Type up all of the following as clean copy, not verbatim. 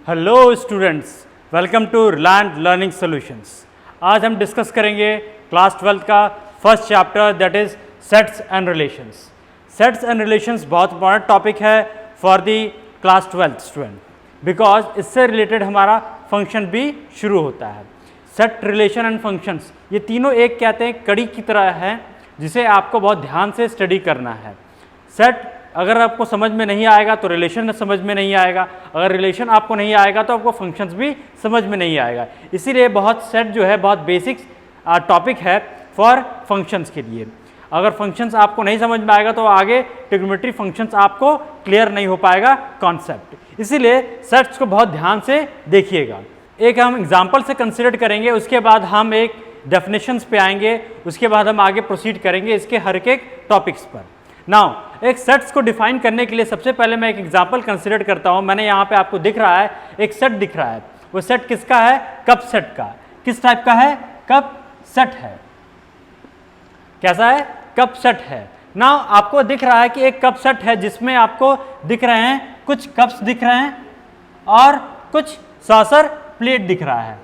Hello students, welcome to reliant learning solutions. आज हम discuss करेंगे क्लास 12 का first chapter that is sets and relations. Sets and relations बहुत important topic है for the class 12 student, because इससे related हमारा function भी शुरू होता है। सेट, रिलेशन एंड फंक्शंस ये तीनों एक कहते हैं कड़ी की तरह है जिसे आपको बहुत ध्यान से स्टडी करना है। सेट अगर आपको समझ में नहीं आएगा तो रिलेशन समझ में नहीं आएगा, अगर रिलेशन आपको नहीं आएगा तो आपको फंक्शंस भी समझ में नहीं आएगा। इसीलिए बहुत सेट जो है बहुत बेसिक टॉपिक है फॉर फंक्शंस के लिए। अगर फंक्शंस आपको नहीं समझ में आएगा तो आगे ट्रिग्नोमेट्री फंक्शंस आपको क्लियर नहीं हो पाएगा कॉन्सेप्ट। इसीलिए सेट्स को बहुत ध्यान से देखिएगा। एक हम एग्जाम्पल से कंसिडर करेंगे, उसके बाद हम एक डेफिनेशंस पे आएंगे, उसके बाद हम आगे प्रोसीड करेंगे इसके हर एक टॉपिक्स पर। नाउ एक सेट्स को डिफाइन करने के लिए सबसे पहले मैं एक एग्जांपल कंसीडर करता हूं। मैंने यहाँ पे आपको दिख रहा है एक सेट दिख रहा है, वो सेट किसका है? कप सेट का। किस टाइप का है? कप सेट है। कैसा है? कप सेट है। नाउ आपको दिख रहा है कि एक कप सेट है जिसमें आपको दिख रहे हैं कुछ कप्स दिख रहे हैं और कुछ सॉसर प्लेट दिख रहा है,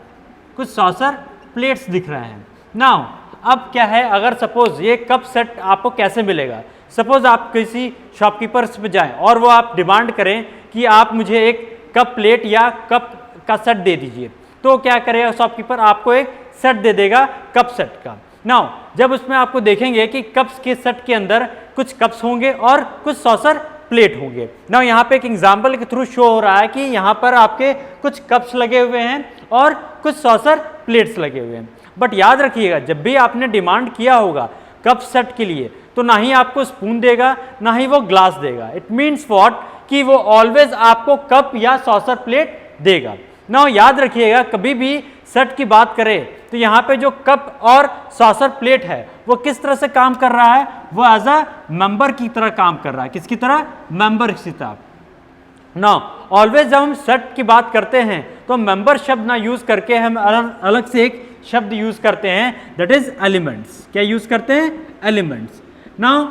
कुछ सॉसर प्लेट्स दिख रहे हैं। नाउ अब क्या है, अगर सपोज ये कप सेट आपको कैसे मिलेगा? सपोज आप किसी शॉपकीपर्स पे जाएं और वो आप डिमांड करें कि आप मुझे एक कप प्लेट या कप का सेट दे दीजिए, तो क्या करेगा शॉपकीपर? आपको एक सेट दे देगा कप सेट का। नाउ जब उसमें आपको देखेंगे कि कप्स के सेट के अंदर कुछ कप्स होंगे और कुछ सॉसर प्लेट होंगे। नाउ यहाँ पे एक एग्जाम्पल के थ्रू शो हो रहा है कि यहाँ पर आपके कुछ कप्स लगे हुए हैं और कुछ सॉसर प्लेट्स लगे हुए हैं। बट याद रखिएगा, जब भी आपने डिमांड किया होगा कप सेट के लिए तो ना ही आपको स्पून देगा ना ही वो ग्लास देगा। इट मीन्स व्हाट कि वो ऑलवेज आपको कप या सॉसर प्लेट देगा। ना याद रखिएगा, कभी भी सेट की बात करें तो यहाँ पे जो कप और सॉसर प्लेट है वो किस तरह से काम कर रहा है? वो एज अ मेंबर की तरह काम कर रहा है। किसकी तरह? मेंबर की तरह। ना ऑलवेज जब हम सेट की बात करते हैं तो मेंबर शब्द ना यूज करके हम अलग से एक शब्द यूज करते हैं दैट इज एलिमेंट्स। क्या यूज करते हैं? एलिमेंट्स। नाउ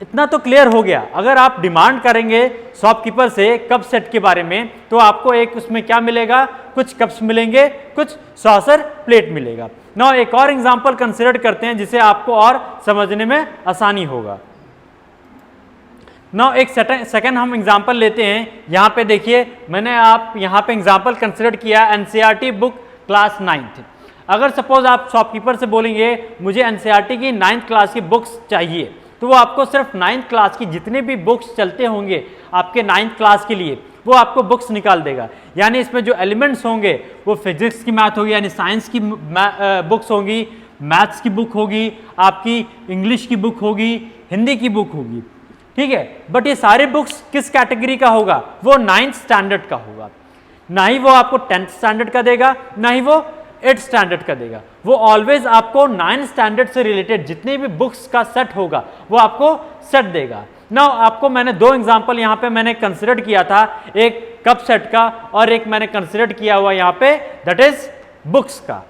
इतना तो क्लियर हो गया। अगर आप डिमांड करेंगे शॉपकीपर से कप सेट के बारे में तो आपको एक उसमें क्या मिलेगा? कुछ कप्स मिलेंगे, कुछ सॉसर प्लेट मिलेगा। नाउ एक और एग्जांपल कंसीडर करते हैं जिसे आपको और समझने में आसानी होगा। नाउ एक सेकंड हम एग्जांपल लेते हैं। यहाँ पे देखिए, मैंने आप यहाँ पे एग्जांपल कंसीडर किया एनसीईआरटी बुक क्लास 9th। अगर सपोज आप शॉपकीपर से बोलेंगे मुझे एनसीईआरटी की 9th क्लास की बुक्स चाहिए, तो वो आपको सिर्फ 9th क्लास की जितने भी बुक्स चलते होंगे आपके 9th क्लास के लिए वो आपको बुक्स निकाल देगा। यानी इसमें जो एलिमेंट्स होंगे वो फिजिक्स की मैथ होगी, यानी साइंस की बुक्स होगी, मैथ्स की बुक होगी, आपकी इंग्लिश की बुक होगी, हिंदी की बुक होगी। ठीक है, बट ये सारे बुक्स किस कैटेगरी का होगा? वो 9th स्टैंडर्ड का होगा। ना ही वो आपको 10th स्टैंडर्ड का देगा, ना ही वो 8th स्टैंडर्ड का देगा। वो ऑलवेज आपको 9th स्टैंडर्ड से रिलेटेड जितने भी बुक्स का सेट होगा वो आपको सेट देगा। नाउ आपको मैंने दो एग्जांपल यहाँ पे मैंने कंसिडर किया था, एक कप सेट का और एक मैंने कंसिडर किया हुआ यहाँ पे दैट इज बुक्स का।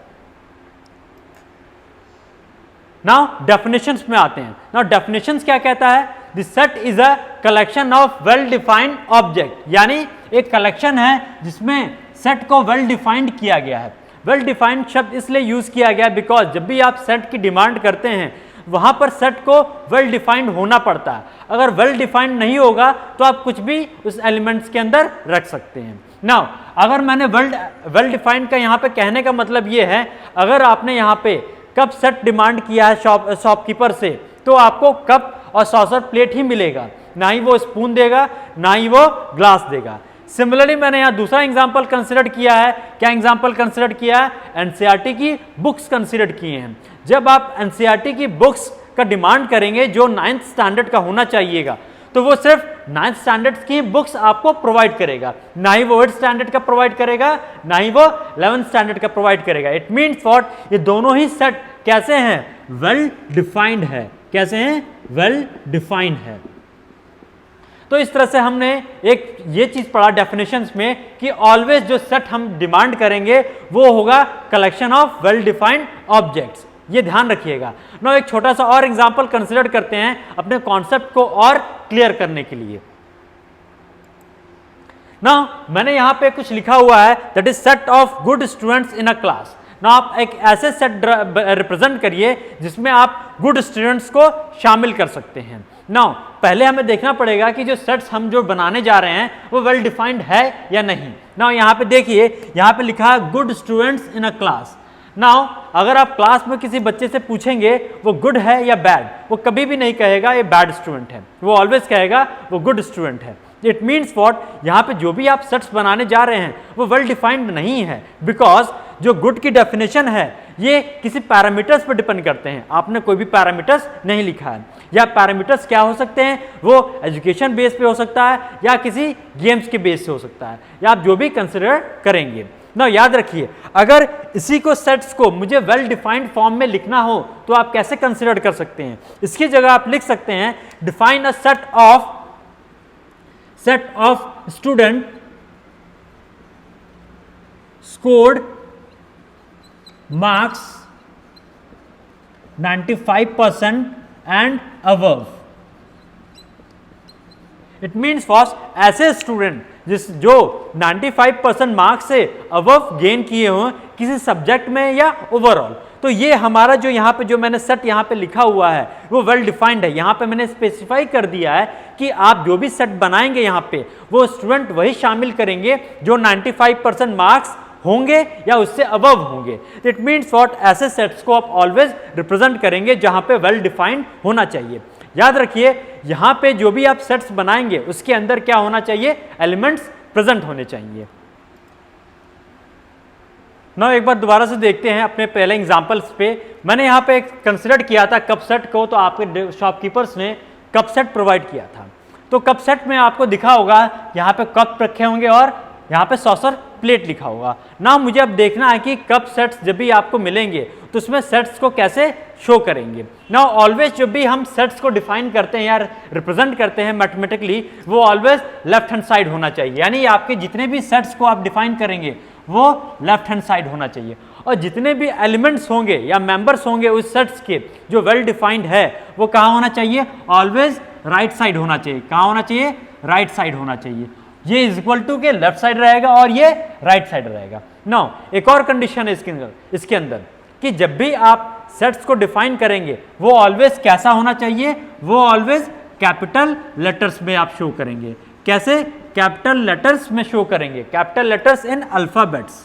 नाउ डेफिनेशंस में आते हैं। नाउ डेफिनेशंस क्या कहता है? The set is a collection of well defined object, यानी एक कलेक्शन है जिसमें सेट को वेल डिफाइंड किया गया है। वेल डिफाइंड शब्द इसलिए यूज किया गया बिकॉज जब भी आप सेट की डिमांड करते हैं वहां पर सेट को वेल डिफाइंड होना पड़ता है। अगर वेल डिफाइंड नहीं होगा तो आप कुछ भी उस एलिमेंट्स के अंदर रख सकते हैं। नाउ अगर मैंने वेल डिफाइंड का यहाँ पे कहने का मतलब ये है, अगर आपने यहाँ पे कप सेट डिमांड किया है शॉपकीपर से तो आपको कप और सॉसर प्लेट ही मिलेगा, ना ही वो स्पून देगा ना ही वो ग्लास देगा। सिमिलरली मैंने यहाँ दूसरा एग्जाम्पल कंसिडर किया है। क्या एग्जाम्पल कंसिडर किया है? एनसीईआरटी की बुक्स कंसिडर किए हैं। जब आप एनसीईआरटी की बुक्स का डिमांड करेंगे जो 9th स्टैंडर्ड का होना चाहिएगा तो वो सिर्फ 9th स्टैंडर्ड की बुक्स आपको प्रोवाइड करेगा, ना ही वो 8th स्टैंडर्ड का प्रोवाइड करेगा, ना ही वो 11th स्टैंडर्ड का प्रोवाइड करेगा। इट मीन्स व्हाट, ये दोनों ही सेट कैसे हैं? वेल डिफाइंड है। कैसे हैं? वेल डिफाइंड है। तो इस तरह से हमने एक ये चीज पढ़ा डेफिनेशंस में कि ऑलवेज जो सेट हम डिमांड करेंगे वो होगा collection of well defined objects. ये ध्यान रखिएगा। ना एक छोटा सा और एग्जांपल कंसीडर करते हैं अपने कॉन्सेप्ट को और क्लियर करने के लिए। ना मैंने यहाँ पे कुछ लिखा हुआ है that is set of good students in a class. ना आप एक ऐसे सेट रिप्रेजेंट करिए जिसमें आप गुड स्टूडेंट्स को शामिल कर सकते हैं। ना पहले हमें देखना पड़ेगा कि जो सेट्स हम जो बनाने जा रहे हैं वो वेल डिफाइंड है या नहीं। ना यहाँ पे देखिए, यहाँ पे लिखा है good students in a class. Now अगर आप क्लास में किसी बच्चे से पूछेंगे वो गुड है या बैड, वो कभी भी नहीं कहेगा ये बैड स्टूडेंट है, वो ऑलवेज कहेगा वो गुड स्टूडेंट है। इट मीन्स वॉट, यहाँ पे जो भी आप सेट्स बनाने जा रहे हैं वो वेल डिफाइंड नहीं है, बिकॉज जो गुड की डेफिनेशन है ये किसी पैरामीटर्स पर डिपेंड करते हैं। आपने कोई भी पैरामीटर्स नहीं लिखा है, या पैरामीटर्स क्या हो सकते हैं, वो एजुकेशन बेस पे हो सकता है या किसी गेम्स के बेस से हो सकता है, या आप जो भी कंसिडर करेंगे। ना याद रखिए, अगर इसी को सेट्स को मुझे वेल डिफाइंड फॉर्म में लिखना हो तो आप कैसे कंसिडर कर सकते हैं, इसकी जगह आप लिख सकते हैं define a set of student scored marks 95% and above. It means for ऐसे स्टूडेंट जो 95% मार्क्स से अबव गेन किए हों किसी सब्जेक्ट में या ओवरऑल। तो ये हमारा जो यहाँ पे जो मैंने सेट यहाँ पे लिखा हुआ है वो वेल डिफाइंड है। यहाँ पे मैंने स्पेसिफाई कर दिया है कि आप जो भी सेट बनाएंगे यहाँ पे वो स्टूडेंट वही शामिल करेंगे जो 95% मार्क्स होंगे या उससे अबव होंगे। इट मीन्स व्हाट, ऐसे सेट्स को आप ऑलवेज रिप्रेजेंट करेंगे जहां पे वेल डिफाइंड होना चाहिए। याद रखिए, यहां पे जो भी आप सेट्स बनाएंगे उसके अंदर क्या होना चाहिए, एलिमेंट्स प्रेजेंट होने चाहिए। ना एक बार दोबारा से देखते हैं अपने पहले एग्जांपल्स पे। मैंने यहाँ पे कंसिडर किया था कप सेट को, तो आपके शॉपकीपर्स ने कप सेट प्रोवाइड किया था। तो कप सेट में आपको दिखा होगा यहाँ पे कप रखे होंगे और यहाँ पे सॉसर प्लेट लिखा होगा। ना मुझे अब देखना है कि कप सेट्स जब भी आपको मिलेंगे तो उसमें सेट्स को कैसे शो करेंगे। ना ऑलवेज जब भी हम सेट्स को डिफाइन करते हैं या रिप्रेजेंट करते हैं मैथमेटिकली, वो ऑलवेज लेफ्ट हैंड साइड होना चाहिए। यानी आपके जितने भी सेट्स को आप डिफाइन करेंगे वो लेफ्ट हैंड साइड होना चाहिए, और जितने भी एलिमेंट्स होंगे या मेंबर्स होंगे उस सेट्स के जो वेल डिफाइंड है वो कहाँ होना चाहिए, ऑलवेज राइट साइड होना चाहिए। कहाँ होना चाहिए, राइट साइड होना चाहिए। ये इज इक्वल टू के लेफ्ट साइड रहेगा और ये राइट साइड रहेगा। नाउ एक और कंडीशन है इसके अंदर कि जब भी आप सेट्स को डिफाइन करेंगे वो ऑलवेज कैसा होना चाहिए, वो ऑलवेज कैपिटल लेटर्स में आप शो करेंगे। कैसे, कैपिटल लेटर्स में शो करेंगे, capital letters in alphabets,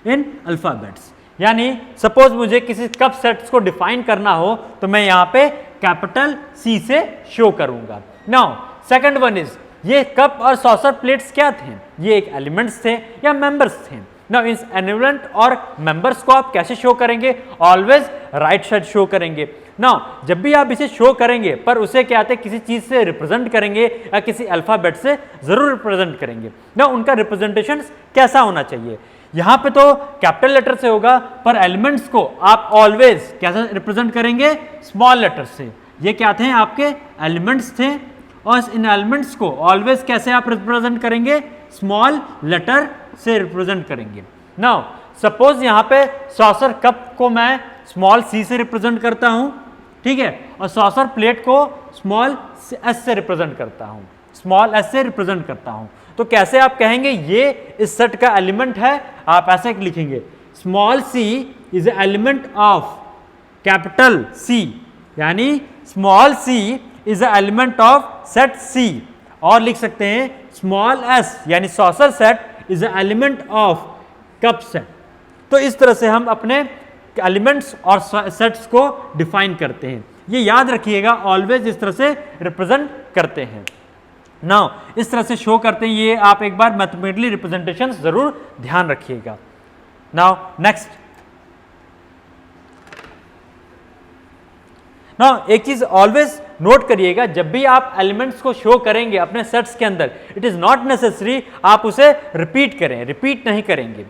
in alphabets. यानी सपोज मुझे किसी कप सेट्स को डिफाइन करना हो तो मैं यहाँ पे कैपिटल C से शो करूंगा। नाउ सेकंड वन इज, ये कप और सॉसर प्लेट्स क्या थे, ये एक एलिमेंट्स थे या मेंबर्स थे। नाउ इस एलिमेंट और मेंबर्स को आप कैसे शो करेंगे, ऑलवेज राइट साइड शो करेंगे। नाउ जब भी आप इसे शो करेंगे पर उसे क्या आते, किसी चीज से रिप्रेजेंट करेंगे या किसी अल्फाबेट से जरूर रिप्रेजेंट करेंगे। नाउ उनका रिप्रेजेंटेशन कैसा होना चाहिए, यहाँ पे तो कैपिटल लेटर से होगा, पर एलिमेंट्स को आप ऑलवेज कैसे रिप्रेजेंट करेंगे, स्मॉल लेटर से। ये क्या थे, आपके एलिमेंट्स थे, और इन एलिमेंट्स को ऑलवेज कैसे आप रिप्रेजेंट करेंगे, स्मॉल लेटर से रिप्रेजेंट करेंगे। नाउ सपोज यहाँ पे सॉसर कप को मैं स्मॉल C से रिप्रेजेंट करता हूँ, ठीक है, और सॉसर प्लेट को स्मॉल S से रिप्रेजेंट करता हूँ, स्मॉल S से रिप्रेजेंट करता हूँ। तो कैसे आप कहेंगे ये इस सेट का एलिमेंट है, आप ऐसे लिखेंगे small c is element of capital C, यानी small c is element of set C। और लिख सकते हैं स्मॉल s यानी saucer set is element of cup set. तो इस तरह से हम अपने एलिमेंट्स और सेट्स को डिफाइन करते हैं। ये याद रखिएगा, ऑलवेज इस तरह से रिप्रेजेंट करते हैं। नाउ इस तरह से शो करते हैं, ये आप एक बार मैथमेटिकली रिप्रेजेंटेशन जरूर ध्यान रखिएगा। नाउ नेक्स्ट, नाउ एक चीज ऑलवेज नोट करिएगा, जब भी आप एलिमेंट्स को शो करेंगे अपने सेट्स के अंदर, इट इज नॉट नेसेसरी आप उसे रिपीट करें, रिपीट नहीं करेंगे।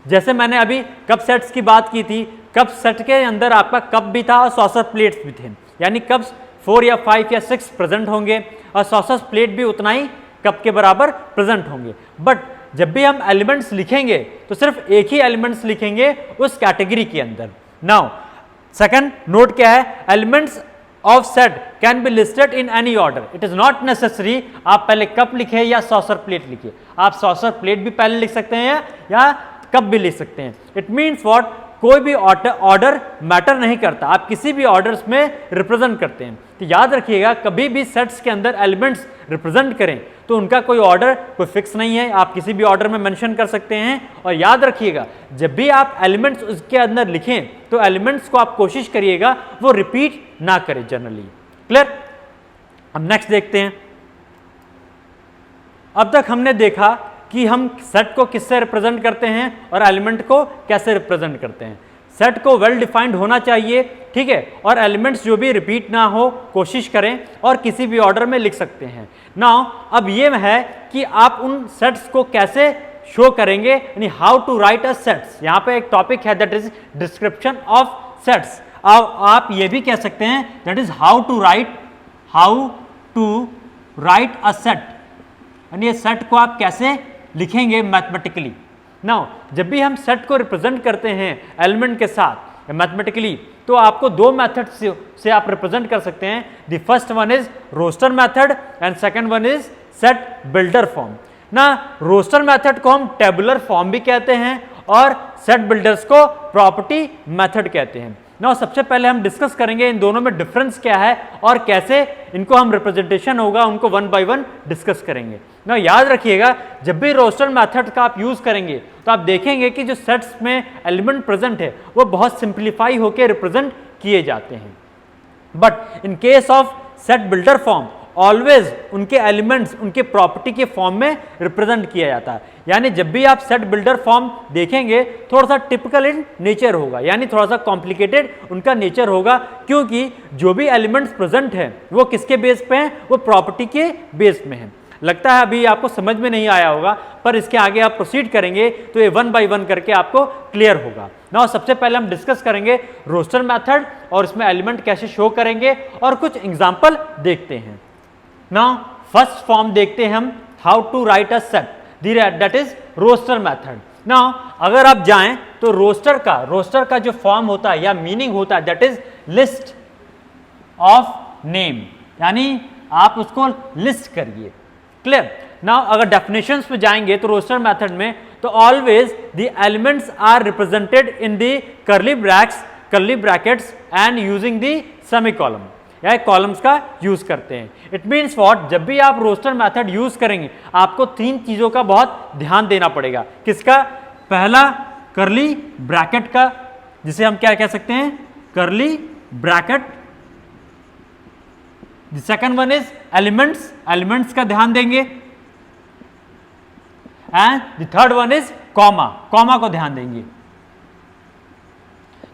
जैसे मैंने अभी कप सेट्स की बात की थी, कप सेट के अंदर आपका कप भी था और सॉसर प्लेट्स भी थे, यानी कप्स 4 या 5 या 6 प्रेजेंट होंगे और सॉसर प्लेट भी उतना ही कप के बराबर प्रेजेंट होंगे। बट जब भी हम एलिमेंट्स लिखेंगे तो सिर्फ एक ही एलिमेंट्स लिखेंगे उस कैटेगरी के अंदर। नाउ सेकंड नोट क्या है, elements of set can be listed in any order. It is not necessary आप पहले कप लिखे या सॉसर प्लेट लिखिए, आप सॉसर प्लेट भी पहले लिख सकते हैं या कप भी लिख सकते हैं। इट मीन्स व्हाट, कोई भी ऑर्डर मैटर नहीं करता, आप किसी भी ऑर्डर्स में रिप्रेजेंट करते हैं। तो याद रखिएगा कभी भी सेट्स के अंदर एलिमेंट्स रिप्रेजेंट करें तो उनका कोई ऑर्डर कोई फिक्स नहीं है, आप किसी भी ऑर्डर में मेंशन कर सकते हैं। और याद रखिएगा जब भी आप एलिमेंट्स उसके अंदर लिखें तो एलिमेंट्स को आप कोशिश करिएगा वो रिपीट ना करें जनरली। क्लियर? अब नेक्स्ट देखते हैं। अब तक हमने देखा कि हम सेट को किससे रिप्रेजेंट करते हैं और एलिमेंट को कैसे रिप्रेजेंट करते हैं। सेट को वेल डिफाइंड होना चाहिए, ठीक है, और एलिमेंट्स जो भी रिपीट ना हो कोशिश करें और किसी भी ऑर्डर में लिख सकते हैं। नाउ अब ये है कि आप उन सेट्स को कैसे शो करेंगे, यानी how to write a sets. यहाँ पे एक टॉपिक है that is description of sets. आप ये भी कह सकते हैं that is how to write a set, यानी सेट को आप कैसे लिखेंगे मैथमेटिकली। नाउ जब भी हम सेट को रिप्रेजेंट करते हैं एलिमेंट के साथ मैथमेटिकली तो आपको दो मेथड से आप रिप्रेजेंट कर सकते हैं। The first one is roster method and second one is set builder form. ना रोस्टर मेथड को हम टेबुलर फॉर्म भी कहते हैं और सेट बिल्डर्स को प्रॉपर्टी मेथड कहते हैं। ना सबसे पहले हम डिस्कस करेंगे इन दोनों में डिफरेंस क्या है और कैसे इनको हम रिप्रेजेंटेशन होगा उनको वन बाय वन डिस्कस करेंगे। ना याद रखिएगा जब भी रोस्टर मेथड का आप यूज करेंगे तो आप देखेंगे कि जो सेट्स में एलिमेंट प्रेजेंट है वो बहुत सिंप्लीफाई होकर रिप्रेजेंट किए जाते हैं। But in case of set builder form always उनके एलिमेंट्स उनके प्रॉपर्टी के फॉर्म में रिप्रेजेंट किया जाता है। यानी जब भी आप सेट बिल्डर फॉर्म देखेंगे थोड़ा सा टिपिकल इन नेचर होगा, यानी थोड़ा सा कॉम्प्लिकेटेड उनका नेचर होगा, क्योंकि जो भी एलिमेंट्स प्रेजेंट हैं वो किसके बेस पे हैं, वो प्रॉपर्टी के बेस में हैं। लगता है अभी आपको समझ में नहीं आया होगा, पर इसके आगे आप प्रोसीड करेंगे तो ये वन बाय वन करके आपको क्लियर होगा। नाउ सबसे पहले हम डिस्कस करेंगे रोस्टर मेथड और इसमें एलिमेंट कैसे शो करेंगे और कुछ एग्जांपल देखते हैं। नाउ फर्स्ट फॉर्म देखते हैं हम how to write a set, that is roster method. Now अगर आप जाएं तो रोस्टर का जो फॉर्म होता है या मीनिंग होता है that is list of name, यानी आप उसको लिस्ट करिए। क्लियर? नाउ अगर डेफिनेशंस पे जाएंगे तो रोस्टर मेथड में तो always the elements are represented in the curly brackets and using the semicolon, या कॉलम्स का यूज करते हैं। इट मीन्स व्हाट, जब भी आप रोस्टर मेथड यूज करेंगे आपको तीन चीजों का बहुत ध्यान देना पड़ेगा। किसका? पहला कर्ली ब्रैकेट का, जिसे हम क्या कह सकते हैं, curly bracket. The second one is elements का ध्यान देंगे and the third one is comma को ध्यान देंगे।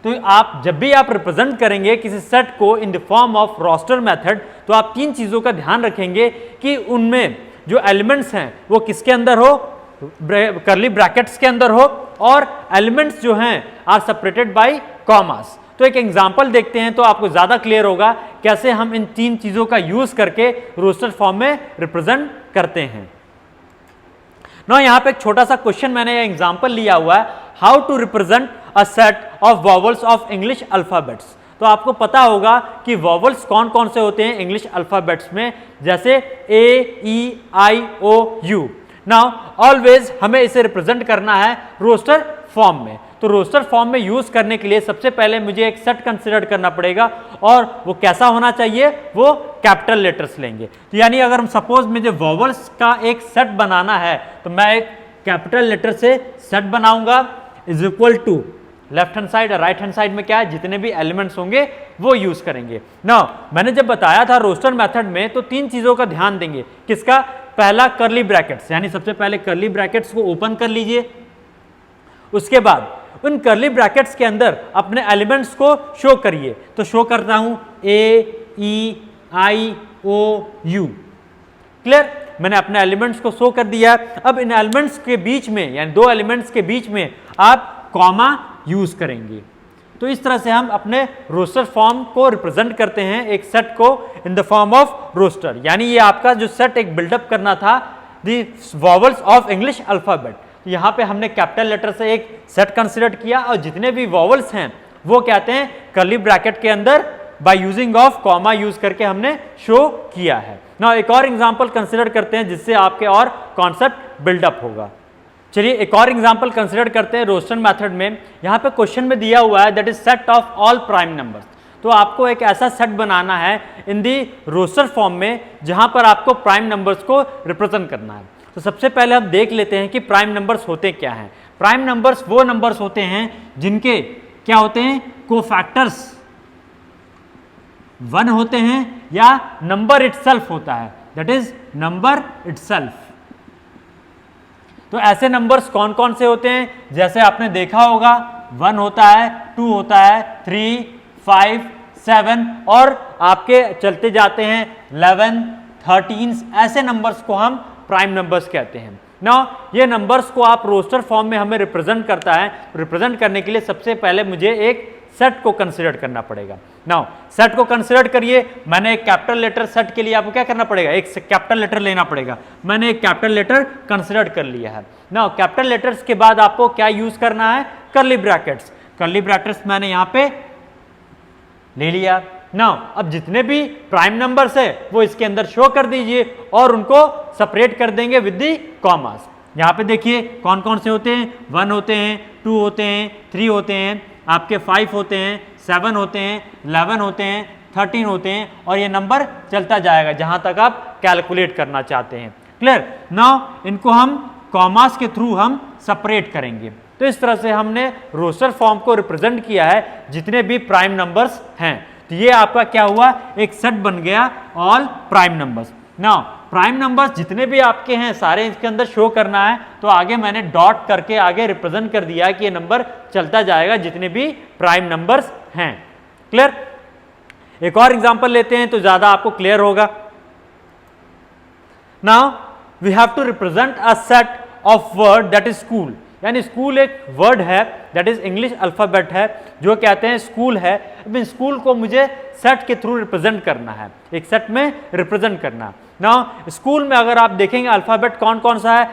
तो आप जब भी आप रिप्रेजेंट करेंगे किसी सेट को in the form of roster method तो आप तीन चीजों का ध्यान रखेंगे कि उनमें जो एलिमेंट्स हैं वो किसके अंदर हो, कर्ली ब्रैकेट्स के अंदर हो, और एलिमेंट्स जो हैं आर सेपरेटेड बाय कॉमास। तो एक एग्जांपल देखते हैं तो आपको ज्यादा क्लियर होगा कैसे हम इन तीन चीजों का यूज करके रोस्टर फॉर्म में रिप्रेजेंट करते हैं। ना यहाँ पे एक छोटा सा क्वेश्चन मैंने एग्जांपल लिया हुआ है, how to represent a set of vowels of English alphabets. तो आपको पता होगा कि वॉवल्स कौन कौन से होते हैं इंग्लिश अल्फाबेट्स में, जैसे ए, ई, आई, ओ, यू। नाउ ऑलवेज हमें इसे रिप्रेजेंट करना है रोस्टर फॉर्म में। तो रोस्टर फॉर्म में यूज करने के लिए सबसे पहले मुझे एक सेट कंसिडर करना पड़ेगा, और वो कैसा होना चाहिए, वो कैपिटल लेटर्स लेंगे। तो यानी अगर हम सपोज मुझे वॉवल्स का एक सेट बनाना है तो मैं एक कैपिटल लेटर से सेट बनाऊंगा, is equal to left hand side और राइट हैंड साइड में क्या है, जितने भी एलिमेंट्स होंगे वो यूज करेंगे। नाउ मैंने जब बताया था रोस्टर मेथड में तो तीन चीजों का ध्यान देंगे। किसका? पहला कर्ली ब्रैकेट्स, यानी सबसे पहले कर्ली ब्रैकेट्स को ओपन कर लीजिए, उसके बाद उन कर्ली ब्रैकेट्स के अंदर अपने एलिमेंट्स को शो करिए। तो शो करता हूं ए, ई, आई, ओ, यू। क्लियर? मैंने अपने एलिमेंट्स को शो कर दिया। अब इन एलिमेंट्स के बीच में, यानी दो एलिमेंट्स के बीच में आप कॉमा यूज करेंगे। तो इस तरह से हम अपने रोस्टर फॉर्म को रिप्रेजेंट करते हैं, एक सेट को in the form of roster. यानी ये आपका जो सेट एक बिल्डअप करना था the vowels of English alphabet, यहाँ पे हमने कैपिटल लेटर से एक सेट कंसिडर किया और जितने भी वॉवल्स हैं वो कहते हैं कर्ली ब्रैकेट के अंदर by using of comma use करके हमने शो किया है। नाउ एक और एग्जांपल कंसिडर करते हैं जिससे आपके और कॉन्सेप्ट बिल्डअप होगा। चलिए एक और एग्जांपल कंसिडर करते हैं रोस्टर मेथड में। यहाँ पे क्वेश्चन में दिया हुआ है that is set of all prime numbers. तो आपको एक ऐसा सेट बनाना है इन दी रोस्टर फॉर्म में जहां पर आपको प्राइम नंबर्स को रिप्रेजेंट करना है। तो सबसे पहले हम देख लेते हैं कि प्राइम नंबर्स होते क्या हैं। प्राइम नंबर्स वो नंबर्स होते हैं जिनके क्या होते हैं, कोफैक्टर्स 1 होते हैं या नंबर इटसेल्फ होता है, दैट इज नंबर इटसेल्फ। तो ऐसे नंबर्स कौन कौन से होते हैं, जैसे आपने देखा होगा 1 होता है, 2 होता है, 3, 5, 7 और आपके चलते जाते हैं 11, 13, ऐसे नंबर्स को हम प्राइम नंबर्स कहते हैं। नाउ ये नंबर्स को आप रोस्टर फॉर्म में हमें रिप्रेजेंट करता है। रिप्रेजेंट करने के लिए सबसे पहले मुझे एक सेट को कंसीडर करना पड़ेगा। नाउ सेट को कंसीडर करिए, मैंने एक कैपिटल लेटर सेट के लिए आपको क्या करना पड़ेगा, एक कैपिटल लेटर लेना पड़ेगा। मैंने एक कैपिटल लेटर कंसीडर कर लिया है। नाउ कैपिटल लेटर्स के बाद आपको क्या यूज करना है, कर्ली ब्रैकेट्स। कर्ली ब्रैकेट्स मैंने यहां पे ले लिया। नाउ अब जितने भी प्राइम नंबर्स है वो इसके अंदर शो कर दीजिए और उनको सेपरेट कर देंगे विद दी कॉमास। यहां पे देखिए कौन कौन से होते हैं, 1 होते हैं, 2 होते हैं, 3 होते हैं, आपके 5 होते हैं, 7 होते हैं, 11 होते हैं, 13 होते हैं और ये नंबर चलता जाएगा जहां तक आप कैलकुलेट करना चाहते हैं। क्लियर। नाउ इनको हम कॉमास के थ्रू हम सेपरेट करेंगे। तो इस तरह से हमने रोस्टर फॉर्म को रिप्रेजेंट किया है जितने भी प्राइम नंबर्स हैं। तो ये आपका क्या हुआ, एक सेट बन गया all prime numbers. Now prime numbers जितने भी आपके हैं सारे इसके अंदर शो करना है, तो आगे मैंने डॉट करके आगे रिप्रेजेंट कर दिया है कि ये नंबर चलता जाएगा जितने भी प्राइम नंबर्स हैं। क्लियर। एक और एग्जांपल लेते हैं तो ज्यादा आपको क्लियर होगा। Now we have to represent a set of word that is school. यानी स्कूल एक वर्ड है दैट इज इंग्लिश अल्फाबेट है जो कहते हैं स्कूल है। अब स्कूल को मुझे सेट के थ्रू रिप्रेजेंट करना है, एक सेट में रिप्रेजेंट करना। नाउ स्कूल में अगर आप देखेंगे अल्फाबेट कौन कौन सा है,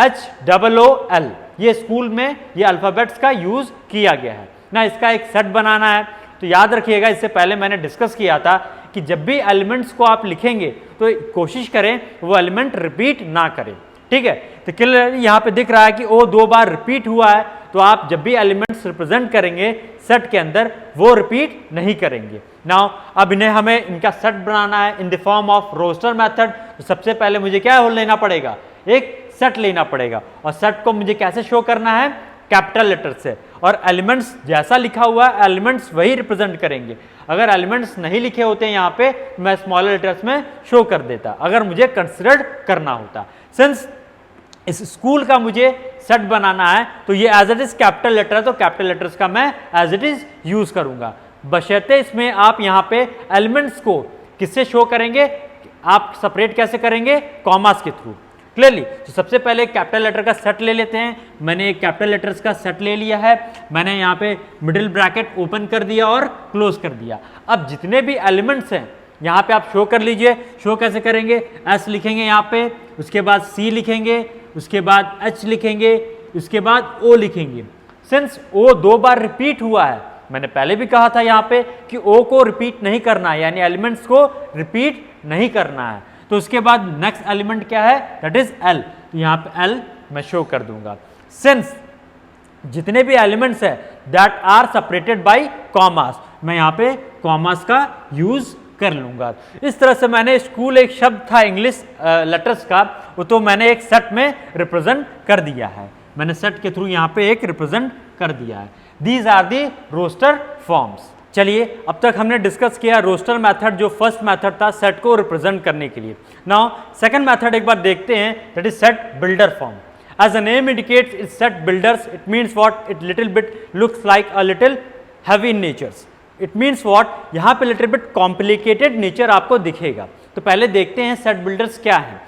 SCHOOL। ये स्कूल में ये अल्फाबेट्स का यूज किया गया है ना। इसका एक सेट बनाना है। तो याद रखिएगा, इससे पहले मैंने डिस्कस किया था कि जब भी एलिमेंट्स को आप लिखेंगे तो कोशिश करें वो एलिमेंट रिपीट ना करें। ठीक है। तो क्लियर यहाँ पे दिख रहा है कि ओ 2 बार रिपीट हुआ है, तो आप जब भी एलिमेंट्स रिप्रेजेंट करेंगे सेट के अंदर वो रिपीट नहीं करेंगे। नाउ अब इन्हें हमें इनका सेट बनाना है in the form of roster method. तो सबसे पहले मुझे क्या लेना पड़ेगा, एक सेट लेना पड़ेगा और सेट को मुझे कैसे शो करना है, कैपिटल लेटर से। और एलिमेंट्स जैसा लिखा हुआ है एलिमेंट्स वही रिप्रेजेंट करेंगे। अगर एलिमेंट्स नहीं लिखे होते हैं यहाँ पे मैं स्मॉलर लेटर्स में शो कर देता अगर मुझे कंसिडर करना होता। सिंस इस स्कूल का मुझे सेट बनाना है तो ये as it is capital letter है, तो कैपिटल लेटर्स का मैं एज इट इज यूज करूंगा। बशर्ते इसमें आप यहाँ पे एलिमेंट्स को किससे शो करेंगे, आप सेपरेट कैसे करेंगे, कॉमास के थ्रू। क्लियरली। तो सबसे पहले कैपिटल लेटर का सेट ले लेते हैं। मैंने एक कैपिटल लेटर्स का सेट ले लिया है। मैंने यहाँ पे मिडिल ब्रैकेट ओपन कर दिया और क्लोज कर दिया। अब जितने भी एलिमेंट्स हैं यहाँ पे आप शो कर लीजिए। शो कैसे करेंगे, S लिखेंगे यहाँ पे, उसके बाद C लिखेंगे, उसके बाद H लिखेंगे, उसके बाद O लिखेंगे। सिंस O 2 बार रिपीट हुआ है, मैंने पहले भी कहा था यहाँ पे कि O को रिपीट नहीं करना है, यानी एलिमेंट्स को रिपीट नहीं करना है। तो उसके बाद नेक्स्ट एलिमेंट क्या है, दैट इज L। तो यहाँ पे L मैं शो कर दूंगा। सिंस जितने भी एलिमेंट्स है that are separated by commas, मैं यहाँ पे कॉमास का यूज कर लूंगा। इस तरह से मैंने स्कूल एक शब्द था इंग्लिश लेटर्स का, वो तो मैंने एक सेट में रिप्रेजेंट कर दिया है। मैंने सेट के थ्रू यहाँ पे एक रिप्रेजेंट कर दिया है। These are the roster forms. चलिए अब तक हमने डिस्कस किया रोस्टर मेथड जो फर्स्ट मेथड था सेट को रिप्रेजेंट करने के लिए। नाउ सेकंड मेथड एक बार देखते हैं, that is set builder form. As the name indicates it's set builders, it means what, it little bit looks like a little heavy in natures. It means what, यहाँ पे little bit complicated nature आपको दिखेगा। तो पहले देखते हैं set builders क्या है।